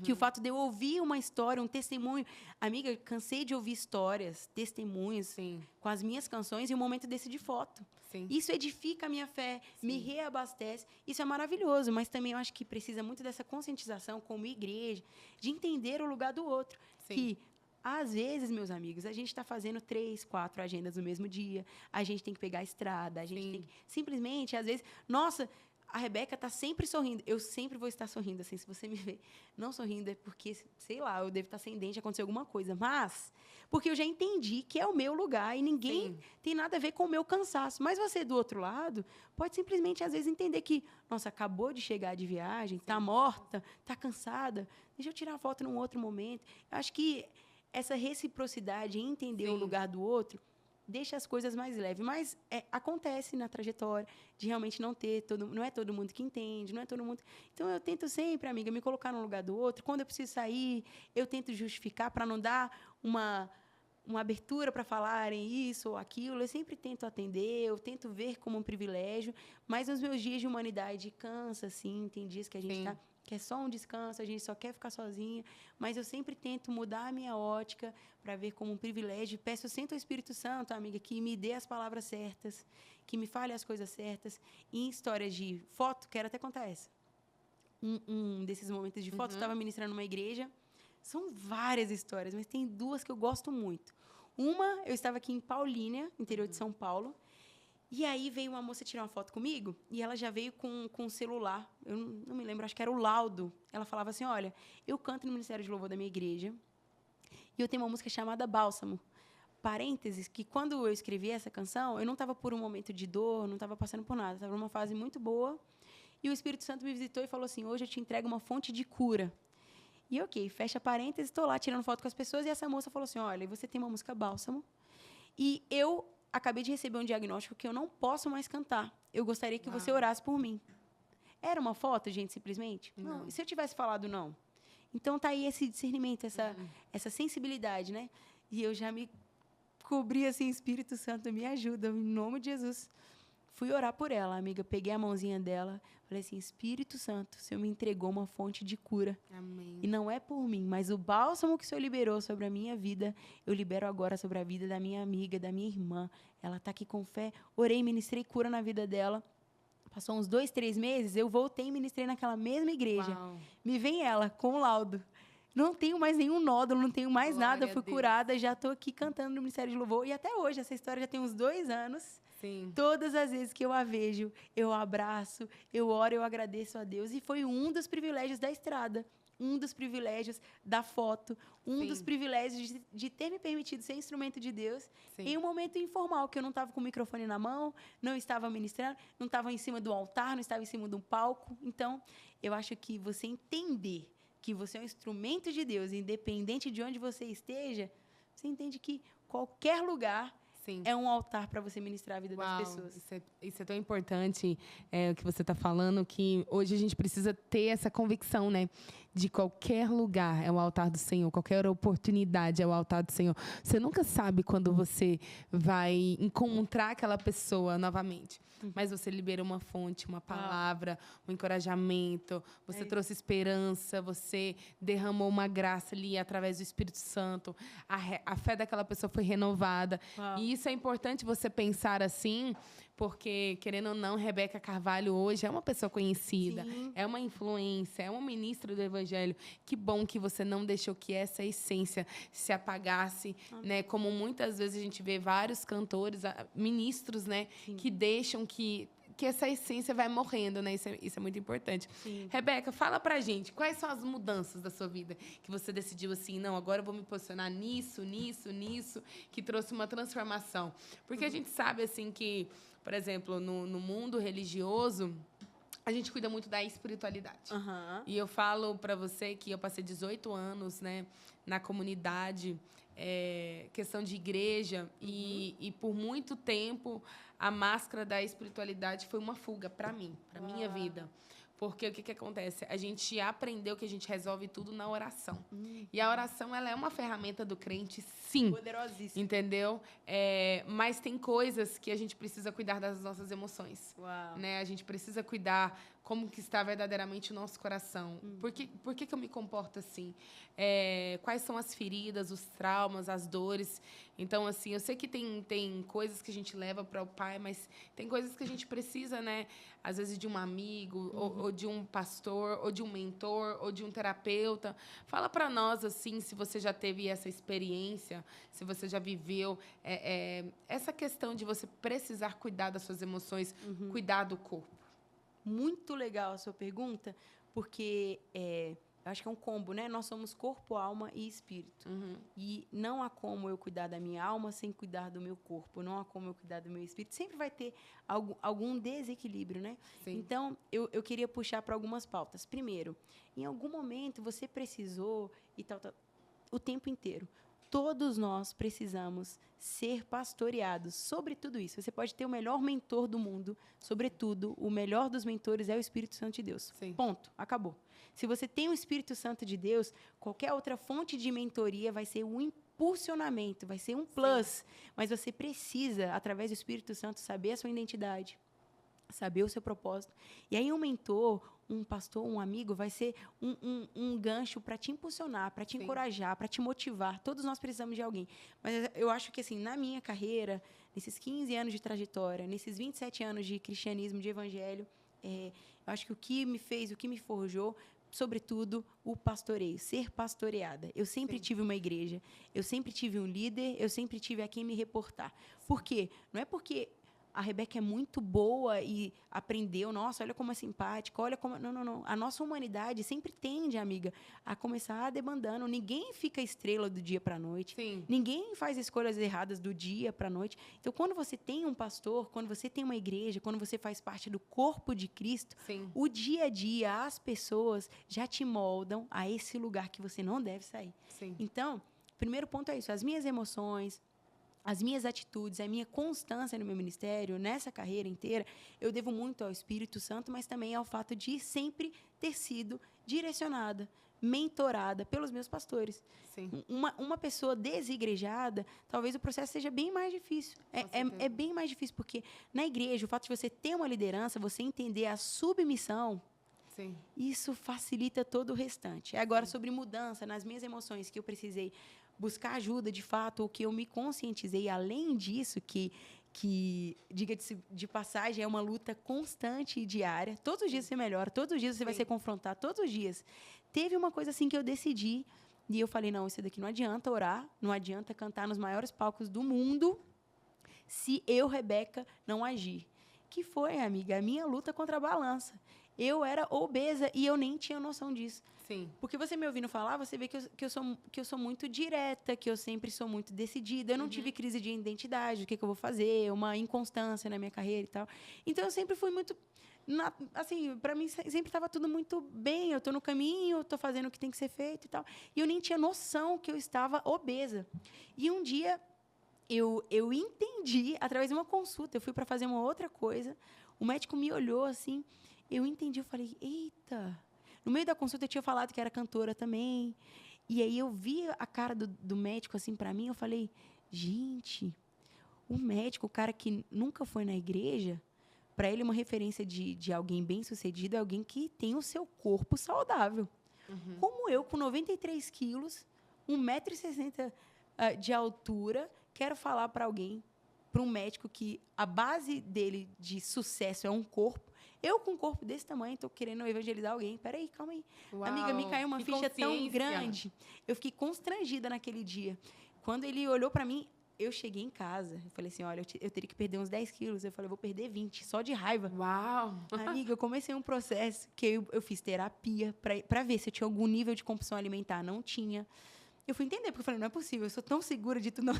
que o fato de eu ouvir uma história, um testemunho. Amiga, cansei de ouvir histórias, testemunhos, Sim. com as minhas canções e um momento desse de foto. Sim. Isso edifica a minha fé, me reabastece. Isso é maravilhoso, mas também eu acho que precisa muito dessa conscientização como igreja, de entender o lugar do outro. Sim. Que, às vezes, meus amigos, a gente está fazendo 3, 4 agendas no mesmo dia, a gente tem que pegar a estrada, a gente Sim. tem que... Simplesmente, às vezes... Nossa, a Rebeca está sempre sorrindo. Eu sempre vou estar sorrindo, assim, se você me ver não sorrindo é porque, sei lá, eu devo estar sem dente, aconteceu alguma coisa. Mas, porque eu já entendi que é o meu lugar e ninguém tem nada a ver com o meu cansaço. Mas você, do outro lado, pode simplesmente, às vezes, entender que, nossa, acabou de chegar de viagem, está morta, está cansada, deixa eu tirar a foto num outro momento. Eu acho que essa reciprocidade em entender o lugar do outro deixa as coisas mais leves. Mas acontece na trajetória de realmente não ter não é todo mundo que entende, não é todo mundo. Então eu tento sempre, amiga, me colocar no lugar do outro. Quando eu preciso sair, eu tento justificar para não dar uma abertura para falarem isso ou aquilo. Eu sempre tento atender, eu tento ver como um privilégio, mas nos meus dias de humanidade cansa, assim, tem dias que a gente está que é só um descanso, a gente só quer ficar sozinha, mas eu sempre tento mudar a minha ótica para ver como um privilégio. Peço sempre ao Espírito Santo, amiga, que me dê as palavras certas, que me fale as coisas certas. E em histórias de foto, quero até contar essa. Um desses momentos de foto, estava ministrando numa igreja. São várias histórias, mas tem duas que eu gosto muito. Uma, eu estava aqui em Paulínia, interior de São Paulo, e aí veio uma moça tirar uma foto comigo, e ela já veio com um celular, eu não me lembro, acho que era o laudo. Ela falava assim, olha, eu canto no Ministério de Louvor da minha igreja, e eu tenho uma música chamada Bálsamo. Parênteses, que quando eu escrevi essa canção, eu não estava por um momento de dor, não estava passando por nada, estava numa fase muito boa, e o Espírito Santo me visitou e falou assim, hoje eu te entrego uma fonte de cura. E ok, fecha parênteses, estou lá tirando foto com as pessoas, e essa moça falou assim, olha, você tem uma música Bálsamo, e eu acabei de receber um diagnóstico que eu não posso mais cantar. Eu gostaria que você orasse por mim. Era uma foto, gente, simplesmente? Não. E se eu tivesse falado não? Então, tá aí esse discernimento, essa sensibilidade, né? E eu já me cobri assim, Espírito Santo, me ajuda, em nome de Jesus. Fui orar por ela, amiga. Peguei a mãozinha dela, falei assim, Espírito Santo, o Senhor me entregou uma fonte de cura. Amém. E não é por mim, mas o bálsamo que o Senhor liberou sobre a minha vida, eu libero agora sobre a vida da minha amiga, da minha irmã. Ela está aqui com fé. Orei, ministrei cura na vida dela. Passou uns 2, 3 meses, eu voltei e ministrei naquela mesma igreja. Uau. Me vem ela com o laudo. Não tenho mais nenhum nódulo, não tenho mais Glória nada. a Fui Deus. curada, já estou aqui cantando no Ministério de Louvor. E até hoje, essa história já tem uns 2 anos. Sim. Todas as vezes que eu a vejo, eu abraço, eu oro, eu agradeço a Deus. E foi um dos privilégios da estrada, um dos privilégios da foto, um Sim. dos privilégios de ter me permitido ser instrumento de Deus Sim. em um momento informal, que eu não estava com o microfone na mão, não estava ministrando, não estava em cima do altar, não estava em cima de um palco. Então, eu acho que você entender que você é um instrumento de Deus, independente de onde você esteja, você entende que qualquer lugar Sim. é um altar para você ministrar a vida Uau, das pessoas. isso é tão importante, o que você está falando, que hoje a gente precisa ter essa convicção, né? De qualquer lugar é o altar do Senhor, qualquer oportunidade é o altar do Senhor. Você nunca sabe quando você vai encontrar aquela pessoa novamente. Mas você libera uma fonte, uma palavra, um encorajamento, você trouxe esperança, você derramou uma graça ali através do Espírito Santo, a fé daquela pessoa foi renovada. Uau. E isso é importante você pensar assim, porque, querendo ou não, Rebeca Carvalho hoje é uma pessoa conhecida, Sim. é uma influência, é uma ministra do Evangelho. Que bom que você não deixou que essa essência se apagasse, né? Como muitas vezes a gente vê vários cantores, ministros, né? Sim. Que deixam que essa essência vai morrendo, né? Isso é muito importante. Sim. Rebeca, fala pra gente, quais são as mudanças da sua vida que você decidiu assim, não, agora eu vou me posicionar nisso, que trouxe uma transformação. Porque a gente sabe, assim, que, por exemplo, no mundo religioso, a gente cuida muito da espiritualidade. Uhum. E eu falo para você que eu passei 18 anos, né, na comunidade, questão de igreja, e por muito tempo a máscara da espiritualidade foi uma fuga para mim, para minha vida. Porque o que acontece? A gente aprendeu que a gente resolve tudo na oração. E a oração, ela é uma ferramenta do crente, sim. Poderosíssimo. Entendeu? Mas tem coisas que a gente precisa cuidar das nossas emoções. Uau. Né? A gente precisa cuidar como que está verdadeiramente o nosso coração. Por que eu me comporto assim? Quais são as feridas, os traumas, as dores? Então, assim, eu sei que tem coisas que a gente leva para o Pai, mas tem coisas que a gente precisa, né? Às vezes de um amigo, ou de um pastor, ou de um mentor, ou de um terapeuta. Fala para nós, assim, se você já teve essa experiência, se você já viveu essa questão de você precisar cuidar das suas emoções, cuidar do corpo. Muito legal a sua pergunta, porque eu acho que é um combo, né? Nós somos corpo, alma e espírito. E não há como eu cuidar da minha alma sem cuidar do meu corpo. Não há como eu cuidar do meu espírito. Sempre vai ter algum desequilíbrio, né? Sim. Então, eu queria puxar para algumas pautas. Primeiro, em algum momento você precisou e tal, o tempo inteiro. Todos nós precisamos ser pastoreados sobre tudo isso. Você pode ter o melhor mentor do mundo, sobretudo, o melhor dos mentores é o Espírito Santo de Deus. Sim. Ponto. Acabou. Se você tem o Espírito Santo de Deus, qualquer outra fonte de mentoria vai ser um impulsionamento, vai ser um plus. Mas você precisa, através do Espírito Santo, saber a sua identidade, saber o seu propósito. E aí um mentor, um pastor, um amigo vai ser um gancho para te impulsionar, para te encorajar, para te motivar. Todos nós precisamos de alguém. Mas eu acho que, assim, na minha carreira, nesses 15 anos de trajetória, nesses 27 anos de cristianismo, de evangelho, eu acho que o que me fez, o que me forjou, sobretudo, o pastoreio, ser pastoreada. Eu sempre tive uma igreja, eu sempre tive um líder, eu sempre tive a quem me reportar. Por quê? Não é porque a Rebeca é muito boa e aprendeu, nossa, olha como é simpática, olha como... Não. A nossa humanidade sempre tende, amiga, a começar debandando. Ninguém fica estrela do dia para a noite. Sim. Ninguém faz escolhas erradas do dia para a noite. Então, quando você tem um pastor, quando você tem uma igreja, quando você faz parte do corpo de Cristo, o dia a dia, as pessoas já te moldam a esse lugar que você não deve sair. Sim. Então, o primeiro ponto é isso, as minhas emoções, as minhas atitudes, a minha constância no meu ministério, nessa carreira inteira, eu devo muito ao Espírito Santo, mas também ao fato de sempre ter sido direcionada, mentorada pelos meus pastores. Sim. Uma pessoa desigrejada, talvez o processo seja bem mais difícil. É bem mais difícil, porque na igreja, o fato de você ter uma liderança, você entender a submissão, sim, isso facilita todo o restante. Agora, sobre mudança nas minhas emoções, que eu precisei buscar ajuda, de fato, o que eu me conscientizei, além disso, que diga-se de passagem, é uma luta constante e diária. Todos os dias você melhora, todos os dias você vai ser confrontado, todos os dias. Teve uma coisa assim que eu decidi, e eu falei, não, isso daqui não adianta orar, não adianta cantar nos maiores palcos do mundo, se eu, Rebeca, não agir. Que foi, amiga, a minha luta contra a balança. Eu era obesa e eu nem tinha noção disso. Sim. Porque você me ouvindo falar, você vê que eu sou muito direta, que eu sempre sou muito decidida. Eu não tive crise de identidade, o que eu vou fazer, uma inconstância na minha carreira e tal. Então, eu sempre fui muito... assim, para mim, sempre estava tudo muito bem. Eu estou no caminho, estou fazendo o que tem que ser feito e tal. E eu nem tinha noção que eu estava obesa. E um dia, eu entendi, através de uma consulta, eu fui para fazer uma outra coisa, o médico me olhou assim, eu entendi, eu falei, eita... No meio da consulta, eu tinha falado que era cantora também. E aí, eu vi a cara do médico, assim, para mim. Eu falei, gente, o médico, o cara que nunca foi na igreja, para ele, uma referência de alguém bem-sucedido é alguém que tem o seu corpo saudável. Como eu, com 93 quilos, 1,60 m de altura, quero falar para alguém, para um médico que a base dele de sucesso é um corpo. Eu, com um corpo desse tamanho, estou querendo evangelizar alguém. Peraí, calma aí. Uau, amiga, me caiu uma ficha tão grande. Eu fiquei constrangida naquele dia. Quando ele olhou para mim, eu cheguei em casa. Eu falei assim, olha, eu teria que perder uns 10 quilos. Eu falei, eu vou perder 20, só de raiva. Uau! Amiga, eu comecei um processo que eu fiz terapia para ver se eu tinha algum nível de compulsão alimentar. Não tinha. Eu fui entender, porque eu falei, não é possível, eu sou tão segura de tudo, não,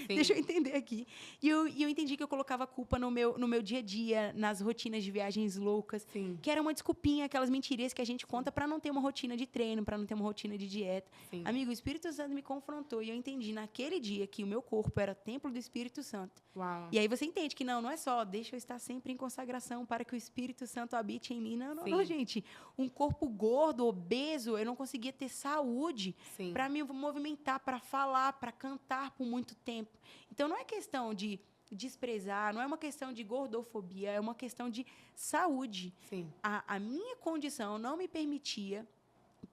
deixa eu entender aqui. E eu entendi que eu colocava culpa no meu dia a dia, nas rotinas de viagens loucas, Sim. que era uma desculpinha, aquelas mentirinhas que a gente conta para não ter uma rotina de treino, para não ter uma rotina de dieta. Sim. Amigo, o Espírito Santo me confrontou e eu entendi naquele dia que o meu corpo era templo do Espírito Santo. Uau. E aí você entende que não é só, deixa eu estar sempre em consagração para que o Espírito Santo habite em mim. Não, gente. Um corpo gordo, obeso, eu não conseguia ter saúde para me movimentar, para falar, para cantar por muito tempo. Então, não é questão de desprezar, não é uma questão de gordofobia, é uma questão de saúde. Sim. A minha condição não me permitia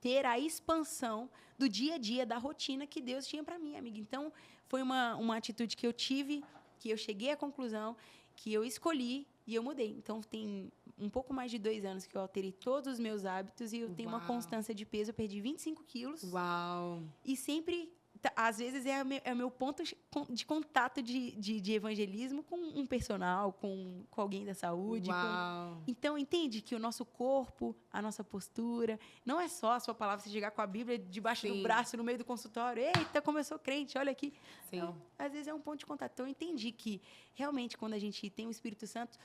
ter a expansão do dia a dia, da rotina que Deus tinha para mim, amiga. Então, foi uma atitude que eu tive, que eu cheguei à conclusão, que eu escolhi e eu mudei. Então, tem um pouco mais de 2 anos que eu alterei todos os meus hábitos e eu tenho uma constância de peso. Eu perdi 25 quilos. Uau! E sempre, às vezes, é o meu ponto de contato de evangelismo com um personal, com alguém da saúde. Uau! Então, entende que o nosso corpo, a nossa postura, não é só a sua palavra, você chegar com a Bíblia debaixo do braço, no meio do consultório. Eita, como eu sou crente, olha aqui. Sim. Não, às vezes é um ponto de contato. Então, eu entendi que, realmente, quando a gente tem o Espírito Santo,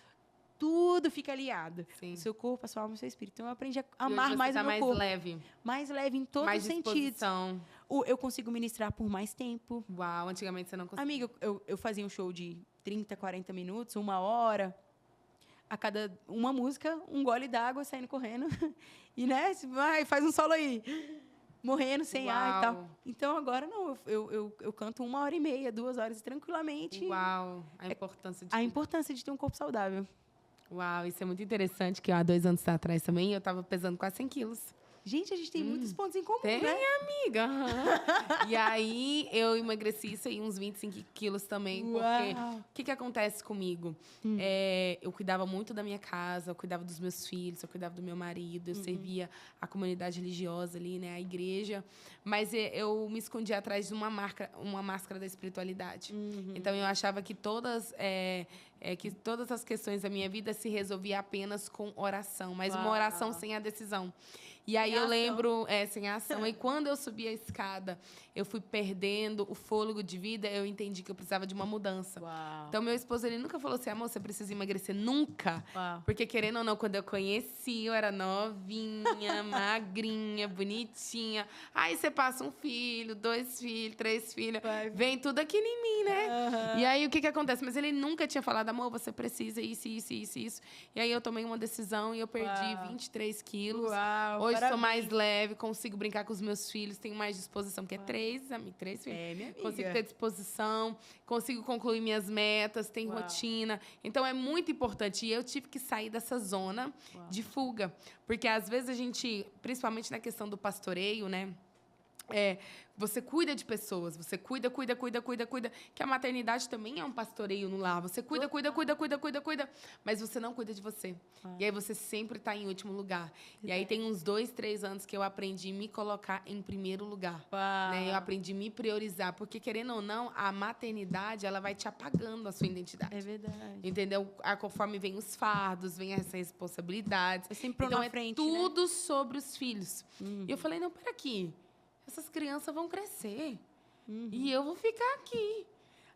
tudo fica aliado. Sim. O seu corpo, a sua alma, o seu espírito. Então, eu aprendi a amar mais o meu mais corpo. leve. Mais leve em todos os sentidos. Disposição. Eu consigo ministrar por mais tempo. Uau, antigamente você não conseguia. Amiga, eu fazia um show de 30, 40 minutos, 1 hora. A cada uma música, um gole d'água, saindo correndo. E, né, vai, faz um solo aí. Morrendo, sem ar e tal. Então, agora, não. Eu canto 1h30, 2 horas tranquilamente. Uau, a importância de ter um corpo saudável. Uau, isso é muito interessante, que há 2 anos atrás também eu tava pesando quase 100 quilos. Gente, a gente tem muitos pontos em comum, Tem, né? amiga. Aham. E aí, eu emagreci isso aí, uns 25 quilos também. Uau. Porque o que acontece comigo? Eu cuidava muito da minha casa, eu cuidava dos meus filhos, eu cuidava do meu marido, eu servia a comunidade religiosa ali, né? A igreja. Mas eu me escondia atrás de uma máscara da espiritualidade. Então, eu achava que todas as questões da minha vida se resolvia apenas com oração. Mas uma oração sem a decisão. E aí eu lembro, sem ação. E quando eu subi a escada, eu fui perdendo o fôlego de vida, eu entendi que eu precisava de uma mudança. Uau. Então, meu esposo, ele nunca falou assim, amor, você precisa emagrecer. Nunca. Uau. Porque, querendo ou não, quando eu conheci, eu era novinha, magrinha, bonitinha. Aí você passa 1 filho, 2 filhos, 3 filhos. Vem tudo aqui em mim, né? E aí, o que acontece? Mas ele nunca tinha falado, amor, você precisa isso. E aí, eu tomei uma decisão e eu perdi 23 quilos. Uau. Hoje sou mais leve, consigo brincar com os meus filhos, tenho mais disposição, porque é 3 filhos. Minha amiga. Consigo ter disposição, consigo concluir minhas metas, tenho rotina. Então, é muito importante. E eu tive que sair dessa zona de fuga. Porque, às vezes, a gente, principalmente na questão do pastoreio, né? Você cuida de pessoas, você cuida. Que a maternidade também é um pastoreio no lar. Você cuida. Mas você não cuida de você. E aí você sempre está em último lugar. E aí tem uns 2, 3 anos que eu aprendi a me colocar em primeiro lugar. Né? Eu aprendi a me priorizar. Porque, querendo ou não, a maternidade, ela vai te apagando a sua identidade. É verdade. Entendeu? Conforme vem os fardos, vem as responsabilidades. É sempre então, na frente, tudo sobre os filhos. E eu falei, não, pera aqui. Essas crianças vão crescer. E eu vou ficar aqui.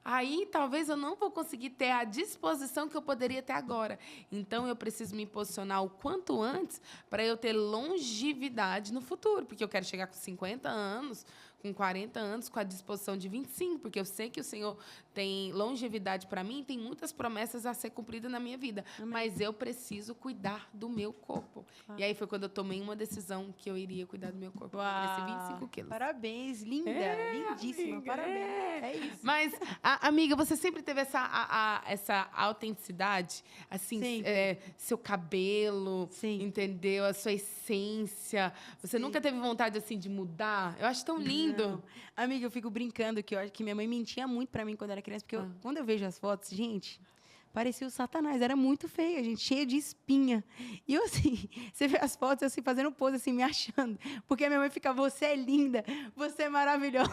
Aí, talvez eu não vou conseguir ter a disposição que eu poderia ter agora. Então, eu preciso me posicionar o quanto antes para eu ter longevidade no futuro. Porque eu quero chegar com 50 anos, com 40 anos, com a disposição de 25. Porque eu sei que o Senhor tem longevidade para mim, tem muitas promessas a ser cumpridas na minha vida. Amém. Mas eu preciso cuidar do meu corpo. E aí foi quando eu tomei uma decisão que eu iria cuidar do meu corpo. Emagreci 25 quilos. Parabéns, linda, lindíssima, amiga, parabéns. É isso. Mas, amiga, você sempre teve essa autenticidade? Assim, seu cabelo, entendeu? A sua essência. Você nunca teve vontade, assim, de mudar? Eu acho tão lindo. Não. Amiga, eu fico brincando que eu acho que minha mãe mentia muito pra mim quando era criança, porque quando eu vejo as fotos, gente, parecia o Satanás, era muito feia, gente, cheia de espinha. E eu, assim, você vê as fotos, eu assim, fazendo pose, assim, me achando. Porque a minha mãe fica, você é linda, você é maravilhosa.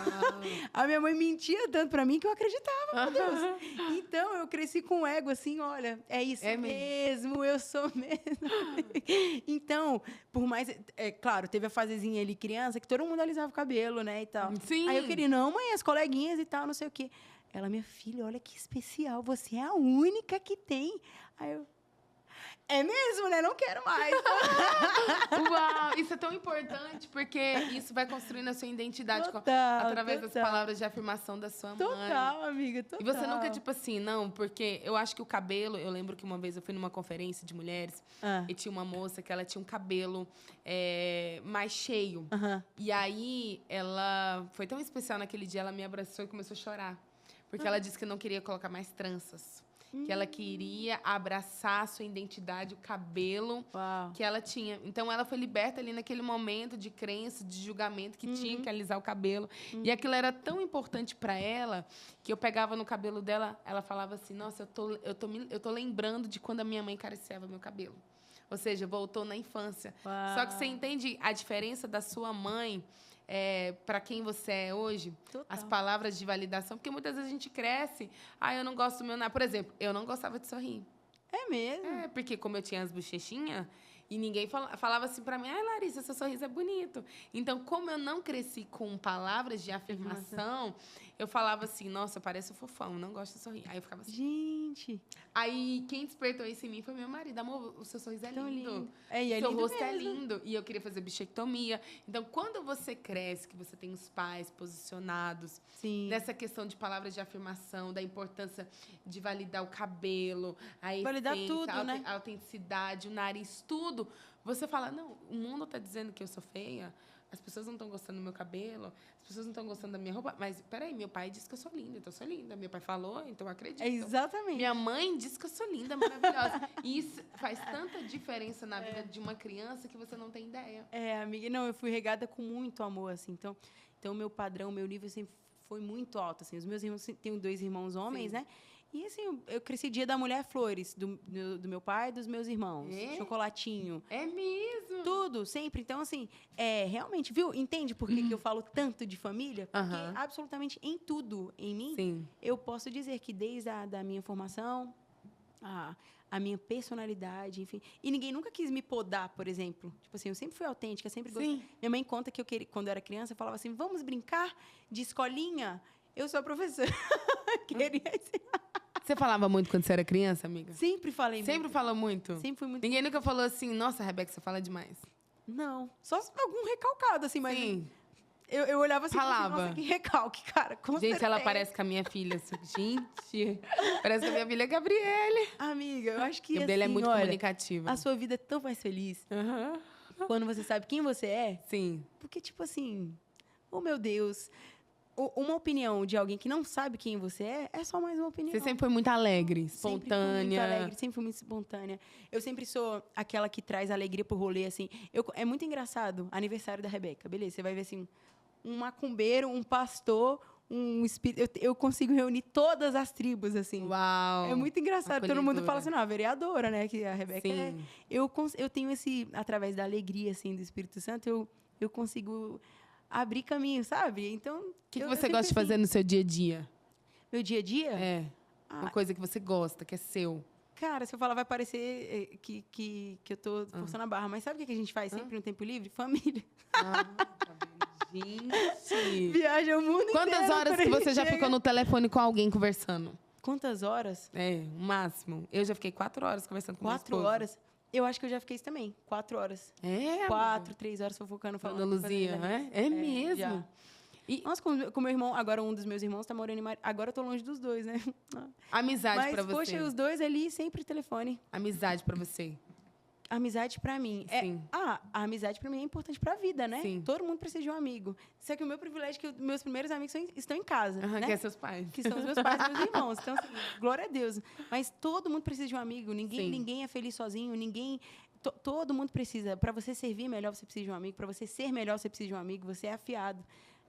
A minha mãe mentia tanto pra mim que eu acreditava, meu Deus. Então, eu cresci com o ego, assim, olha, é isso mesmo, eu sou mesmo. Então, por mais... claro, teve a fasezinha ali, criança, que todo mundo alisava o cabelo, né, e tal. Sim. Aí eu queria, não, mãe, as coleguinhas e tal, não sei o quê. Ela, minha filha, olha que especial, você é a única que tem. Aí eu, é mesmo, né? Não quero mais. Uau, isso é tão importante, porque isso vai construindo a sua identidade através das palavras de afirmação da sua mãe. Total, amiga, total. E você nunca, tipo assim, não, porque eu acho que o cabelo... Eu lembro que uma vez eu fui numa conferência de mulheres e tinha uma moça que ela tinha um cabelo mais cheio. E aí, ela foi tão especial naquele dia, ela me abraçou e começou a chorar. Porque ela disse que não queria colocar mais tranças. Que ela queria abraçar a sua identidade, o cabelo que ela tinha. Então, ela foi liberta ali naquele momento de crença, de julgamento, que tinha que alisar o cabelo. E aquilo era tão importante para ela, que eu pegava no cabelo dela, ela falava assim, nossa, eu tô lembrando de quando a minha mãe acariciava meu cabelo. Ou seja, voltou na infância. Só que você entende a diferença da sua mãe... para quem você é hoje, as palavras de validação, porque muitas vezes a gente cresce, eu não gosto do meu nariz. Por exemplo, eu não gostava de sorrir. É mesmo? Porque como eu tinha as bochechinhas, e ninguém falava assim pra mim, ai, Larissa, seu sorriso é bonito. Então, como eu não cresci com palavras de afirmação, eu falava assim, nossa, parece um fofão, não gosto de sorrir. Aí eu ficava assim. Gente. Aí, quem despertou isso em mim foi meu marido. Amor, o seu sorriso é lindo. E seu rosto é lindo. E eu queria fazer bichectomia. Então, quando você cresce, que você tem os pais posicionados, nessa questão de palavras de afirmação, da importância de validar o cabelo, a essência, a autenticidade, o nariz, tudo, você fala, não, o mundo está dizendo que eu sou feia, as pessoas não estão gostando do meu cabelo, as pessoas não estão gostando da minha roupa. Mas, peraí, meu pai disse que eu sou linda, então eu sou linda. Meu pai falou, então eu acredito. Exatamente. Minha mãe disse que eu sou linda, maravilhosa. E isso faz tanta diferença na vida de uma criança que você não tem ideia. Amiga, não, eu fui regada com muito amor, assim. Então o meu padrão, o meu nível sempre foi muito alto, assim. Os meus irmãos, tenho 2 irmãos homens, né? E, assim, eu cresci Dia da Mulher Flores, do meu pai e dos meus irmãos. Chocolatinho. É mesmo? Tudo, sempre. Então, assim, realmente, viu? Entende por que eu falo tanto de família? Porque absolutamente em tudo, em mim, eu posso dizer que desde a minha formação, a minha personalidade, enfim. E ninguém nunca quis me podar, por exemplo. Tipo assim, eu sempre fui autêntica, sempre gostei. Minha mãe conta que quando eu era criança, eu falava assim, vamos brincar de escolinha? Eu sou a professora. Queria ensinar. Você falava muito quando você era criança, amiga? Sempre falei muito. Sempre falou muito? Sempre fui muito. Ninguém nunca falou assim, nossa, Rebeca, você fala demais. Não. Só algum recalcado, assim, mas... Sim. Eu olhava assim e falava, Falava. nossa, que recalque, cara. Com Gente, certeza. ela parece com a minha filha. Gente, parece que a minha filha é Gabriele. Amiga, eu acho que Gabriele assim, é muito olha, comunicativa. a sua vida é tão mais feliz quando você sabe quem você é. Sim. Porque, tipo assim, oh meu Deus, uma opinião de alguém que não sabe quem você é só mais uma opinião. Você sempre foi muito alegre, espontânea. Sempre fui muito alegre, sempre fui muito espontânea. Eu sempre sou aquela que traz alegria pro rolê, assim. É muito engraçado, aniversário da Rebeca, beleza, você vai ver, assim, um macumbeiro, um pastor, um espírito. Eu consigo reunir todas as tribos, assim. Uau! É muito engraçado. Todo mundo Acolhedora. fala assim, não, a vereadora, né? Que a Rebeca é. Sim. Eu tenho esse, através da alegria, assim, do Espírito Santo, eu consigo abrir caminho, sabe? Então. O que você gosta de fazer no seu dia a dia? Meu dia a dia? É. Uma coisa que você gosta, que é seu. Cara, se eu falar, vai parecer que eu tô forçando a barra. Mas sabe o que a gente faz sempre no tempo livre? Família. Gente! Viaja o mundo inteiro. Quantas horas que você já ficou no telefone com alguém conversando? Quantas horas? O máximo. Eu já fiquei 4 horas conversando com 4 meu esposo. horas? Eu acho que eu já fiquei isso também. 4 horas. 4, 3 horas fofocando, falando. Ana Luzia, é mesmo? Já. E, nossa, com meu irmão, agora um dos meus irmãos tá morando em Agora eu tô longe dos dois, né? Amizade pra Mas, você. poxa, os dois ali, sempre telefone. Amizade pra você. Amizade pra mim. Sim. A amizade pra mim é importante pra vida, né? Sim. Todo mundo precisa de um amigo. Só que o meu privilégio é que meus primeiros amigos estão em casa, né? Que é seus pais. Que são os meus pais e meus irmãos. Então, assim, glória a Deus. Mas todo mundo precisa de um amigo. Ninguém é feliz sozinho. Todo mundo precisa. Para você servir melhor, você precisa de um amigo. Para você ser melhor, você precisa de um amigo. Você é afiado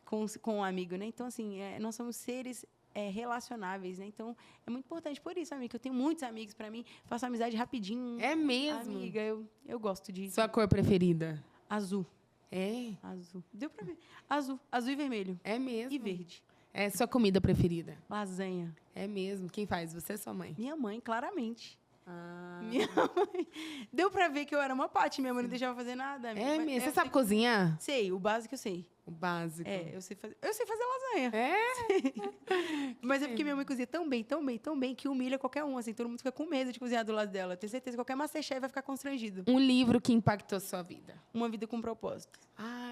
com um amigo, né? Então, assim, nós somos seres relacionáveis, né? Então, é muito importante por isso, amiga. Eu tenho muitos amigos para mim. Faço amizade rapidinho. É mesmo? Amiga, eu gosto de... Sua cor preferida? Azul. É? Azul. Deu pra ver. Azul. Azul e vermelho. É mesmo? E verde. É sua comida preferida? Lasanha. É mesmo? Quem faz? Você ou sua mãe? Minha mãe, claramente. Ah. Minha mãe. Deu pra ver que eu era uma parte. Minha mãe não deixava fazer nada. É mesmo? Você sabe cozinhar? Sei, o básico eu sei. O básico. Eu sei fazer lasanha. É? Mas é porque minha mãe cozinha tão bem, que humilha qualquer um. Assim, todo mundo fica com medo de cozinhar do lado dela. Tenho certeza que qualquer Masterchef vai ficar constrangido. Um livro que impactou sua vida? Uma Vida com Propósito.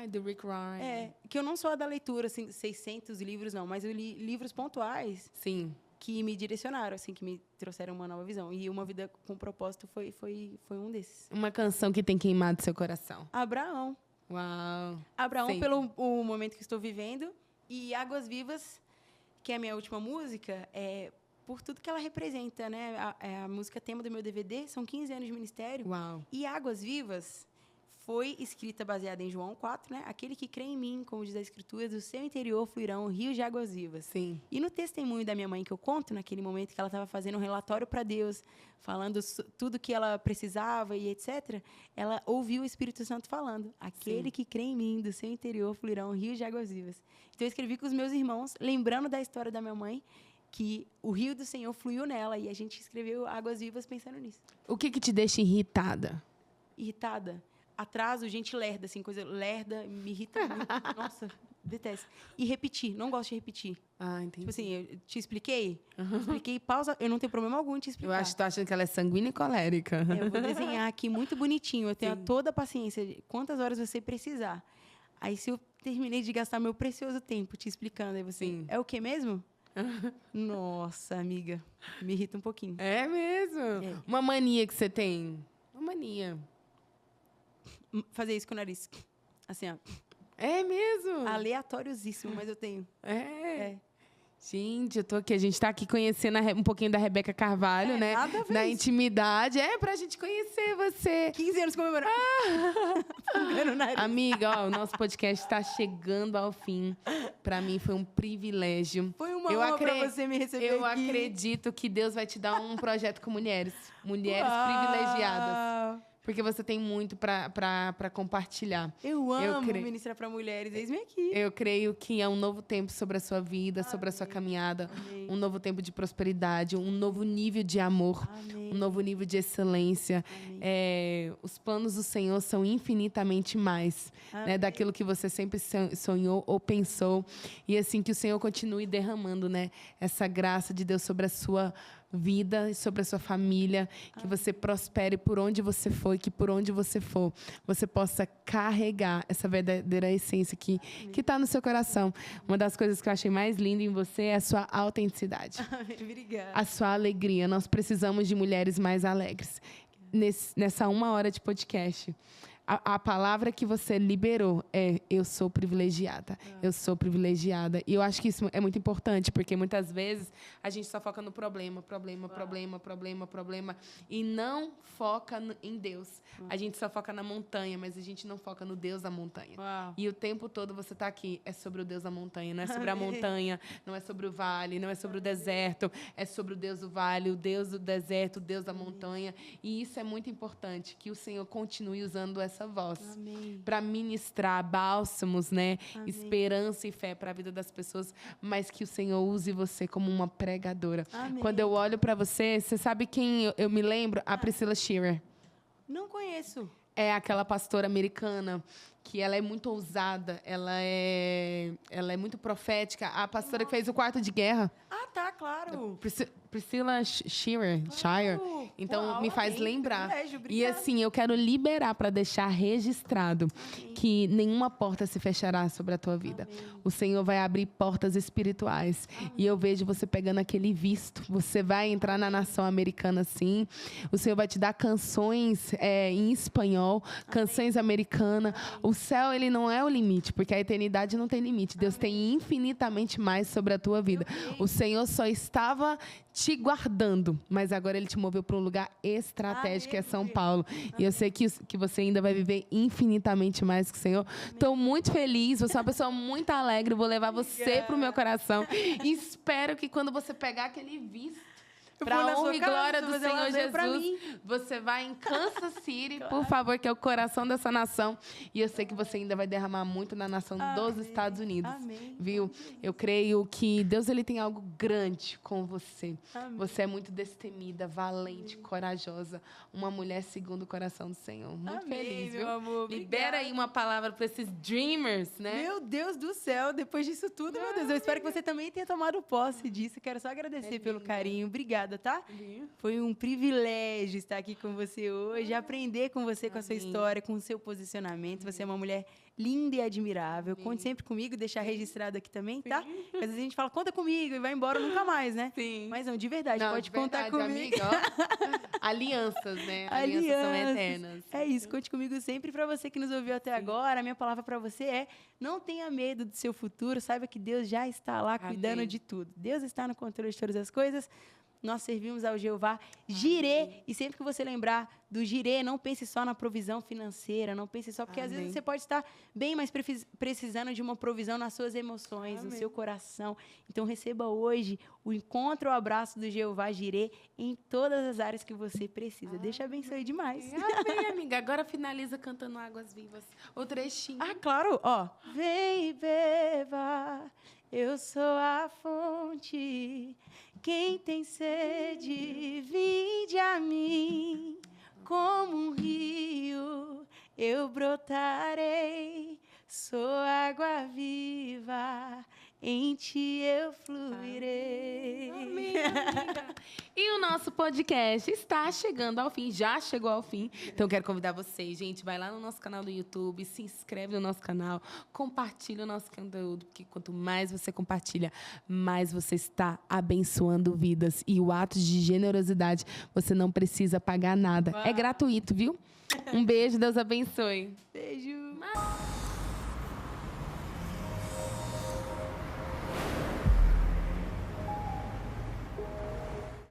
Do Rick Ryan. Que eu não sou a da leitura, assim, 600 livros, não. Mas eu li livros pontuais. Sim. Que me direcionaram, assim, que me trouxeram uma nova visão. E Uma Vida com Propósito foi um desses. Uma canção que tem queimado seu coração? Abraão. Uau. Abraão, Sempre. pelo o momento que estou vivendo. E Águas Vivas, que é a minha última música, por tudo que ela representa, né? A música tema do meu DVD, são 15 anos de ministério. Uau. E Águas Vivas foi escrita baseada em João 4, né? Aquele que crê em mim, como diz a Escritura, do seu interior fluirão rios de águas vivas. Sim. E no testemunho da minha mãe que eu conto, naquele momento que ela estava fazendo um relatório para Deus, falando tudo que ela precisava e etc., ela ouviu o Espírito Santo falando, aquele que crê em mim, do seu interior fluirão rios de águas vivas. Então eu escrevi com os meus irmãos, lembrando da história da minha mãe, que o rio do Senhor fluiu nela, e a gente escreveu Águas Vivas pensando nisso. O que te deixa irritada? Irritada? Atraso, gente lerda, assim, coisa lerda, me irrita muito. Nossa, detesto. E repetir, não gosto de repetir. Entendi. Tipo assim, eu te expliquei? Expliquei, pausa, eu não tenho problema algum em te explicar. Eu acho que tu achando que ela é sanguínea e colérica. Eu vou desenhar aqui muito bonitinho, eu tenho toda a paciência, de quantas horas você precisar. Aí, se eu terminei de gastar meu precioso tempo te explicando, aí você, é o que mesmo? Nossa, amiga, me irrita um pouquinho. É mesmo? Uma mania que você tem? Uma mania. Fazer isso com o nariz. Assim, ó. É mesmo? Aleatóriosíssimo, mas eu tenho. É. Gente, eu tô aqui. A gente tá aqui conhecendo um pouquinho da Rebeca Carvalho, né? Nada a ver Na isso. intimidade. Pra gente conhecer você. 15 anos comemorando. Fungando o nariz. Amiga, ó, o nosso podcast está chegando ao fim. Pra mim foi um privilégio. Foi uma honra pra você me receber Eu aqui. acredito que Deus vai te dar um projeto com mulheres. Mulheres Uau. privilegiadas. Porque você tem muito pra compartilhar. Eu amo ministrar para mulheres. Eis-me aqui. Eu creio que é um novo tempo sobre a sua vida, sobre a sua caminhada. Amém. Um novo tempo de prosperidade, um novo nível de amor, Amém. um novo nível de excelência. Amém. Os planos do Senhor são infinitamente mais, né, daquilo que você sempre sonhou ou pensou. E assim, que o Senhor continue derramando, né, essa graça de Deus sobre a sua vida e sobre a sua família, que você prospere por onde você for e que por onde você for, você possa carregar essa verdadeira essência que está no seu coração. Uma das coisas que eu achei mais linda em você é a sua autenticidade. Obrigada. A sua alegria. Nós precisamos de mulheres mais alegres. Nessa 1 hora de podcast, a palavra que você liberou é: eu sou privilegiada. Eu sou privilegiada. E eu acho que isso é muito importante, porque muitas vezes a gente só foca no problema. E não foca em Deus. A gente só foca na montanha, mas a gente não foca no Deus da montanha. Uau. E o tempo todo você está aqui, é sobre o Deus da montanha. Não é sobre a montanha, não é sobre o vale, não é sobre o deserto. É sobre o Deus do vale, o Deus do deserto, o Deus da montanha. E isso é muito importante, que o Senhor continue usando essa voz para ministrar bálsamos, né? Amém. Esperança e fé para a vida das pessoas, mas que o Senhor use você como uma pregadora. Amém. Quando eu olho para você, você sabe quem eu me lembro? A Priscilla Shirer. Não conheço. É aquela pastora americana que ela é muito ousada, ela é muito profética. A pastora que fez o Quarto de Guerra. Ah, tá, claro. Priscilla Shirer. Então, Uau, me faz amém. lembrar. Privilégio, E obrigada. assim, eu quero liberar para deixar registrado que nenhuma porta se fechará sobre a tua vida. O Senhor vai abrir portas espirituais. E eu vejo você pegando aquele visto. Você vai entrar na nação americana, sim. O Senhor vai te dar canções em espanhol, canções americanas. O céu, ele não é o limite, porque a eternidade não tem limite. Deus tem infinitamente mais sobre a tua vida. O Senhor só estava te guardando, mas agora Ele te moveu para um lugar estratégico, que é São Paulo. E eu sei que você ainda vai viver infinitamente mais que o Senhor. Estou muito feliz, você é uma pessoa muito alegre, vou levar você para o meu coração. E espero que quando você pegar aquele visto, para a honra e glória do Senhor Jesus, você vai em Kansas City, por favor, que é o coração dessa nação. E eu sei que você ainda vai derramar muito na nação dos Estados Unidos. Amém. Viu? Eu creio que Deus, ele tem algo grande com você. Amém. Você é muito destemida, valente, corajosa. Uma mulher segundo o coração do Senhor. Muito feliz, viu? Meu amor, Libera aí uma palavra para esses dreamers, né? Meu Deus do céu, depois disso tudo, meu Deus, eu espero que você também tenha tomado posse disso. Quero só agradecer pelo carinho. Obrigada, tá? Foi um privilégio estar aqui com você hoje, aprender com você, com a sua história, com o seu posicionamento. Você é uma mulher linda e admirável. Conte sempre comigo, deixar registrado aqui também, tá? Porque às vezes a gente fala, conta comigo e vai embora nunca mais, né? Sim. Mas não, de verdade, pode contar comigo. Amiga, ó. Alianças, né? Alianças são eternas. É isso, conte comigo sempre. Para você que nos ouviu até agora, a minha palavra para você é: não tenha medo do seu futuro, saiba que Deus já está lá cuidando de tudo. Deus está no controle de todas as coisas. Nós servimos ao Jeová Jirê. E sempre que você lembrar do Jirê, não pense só na provisão financeira, não pense só, porque às vezes você pode estar bem, mas precisando de uma provisão nas suas emoções, no seu coração. Então receba hoje o encontro, o abraço do Jeová Jirê em todas as áreas que você precisa. Deixa abençoe demais. Amém, amiga. Agora finaliza cantando Águas Vivas. O trechinho. Ah, claro, ó. Vem e beba, eu sou a fonte. Quem tem sede, vinde a mim. Como um rio, eu brotarei. Sou água viva, em ti eu fluirei. Amém, amiga. E o nosso podcast está chegando ao fim, já chegou ao fim. Então, quero convidar vocês, gente, vai lá no nosso canal do YouTube, se inscreve no nosso canal, compartilha o nosso conteúdo, porque quanto mais você compartilha, mais você está abençoando vidas. E o ato de generosidade, você não precisa pagar nada. É gratuito, viu? Um beijo, Deus abençoe. Beijo.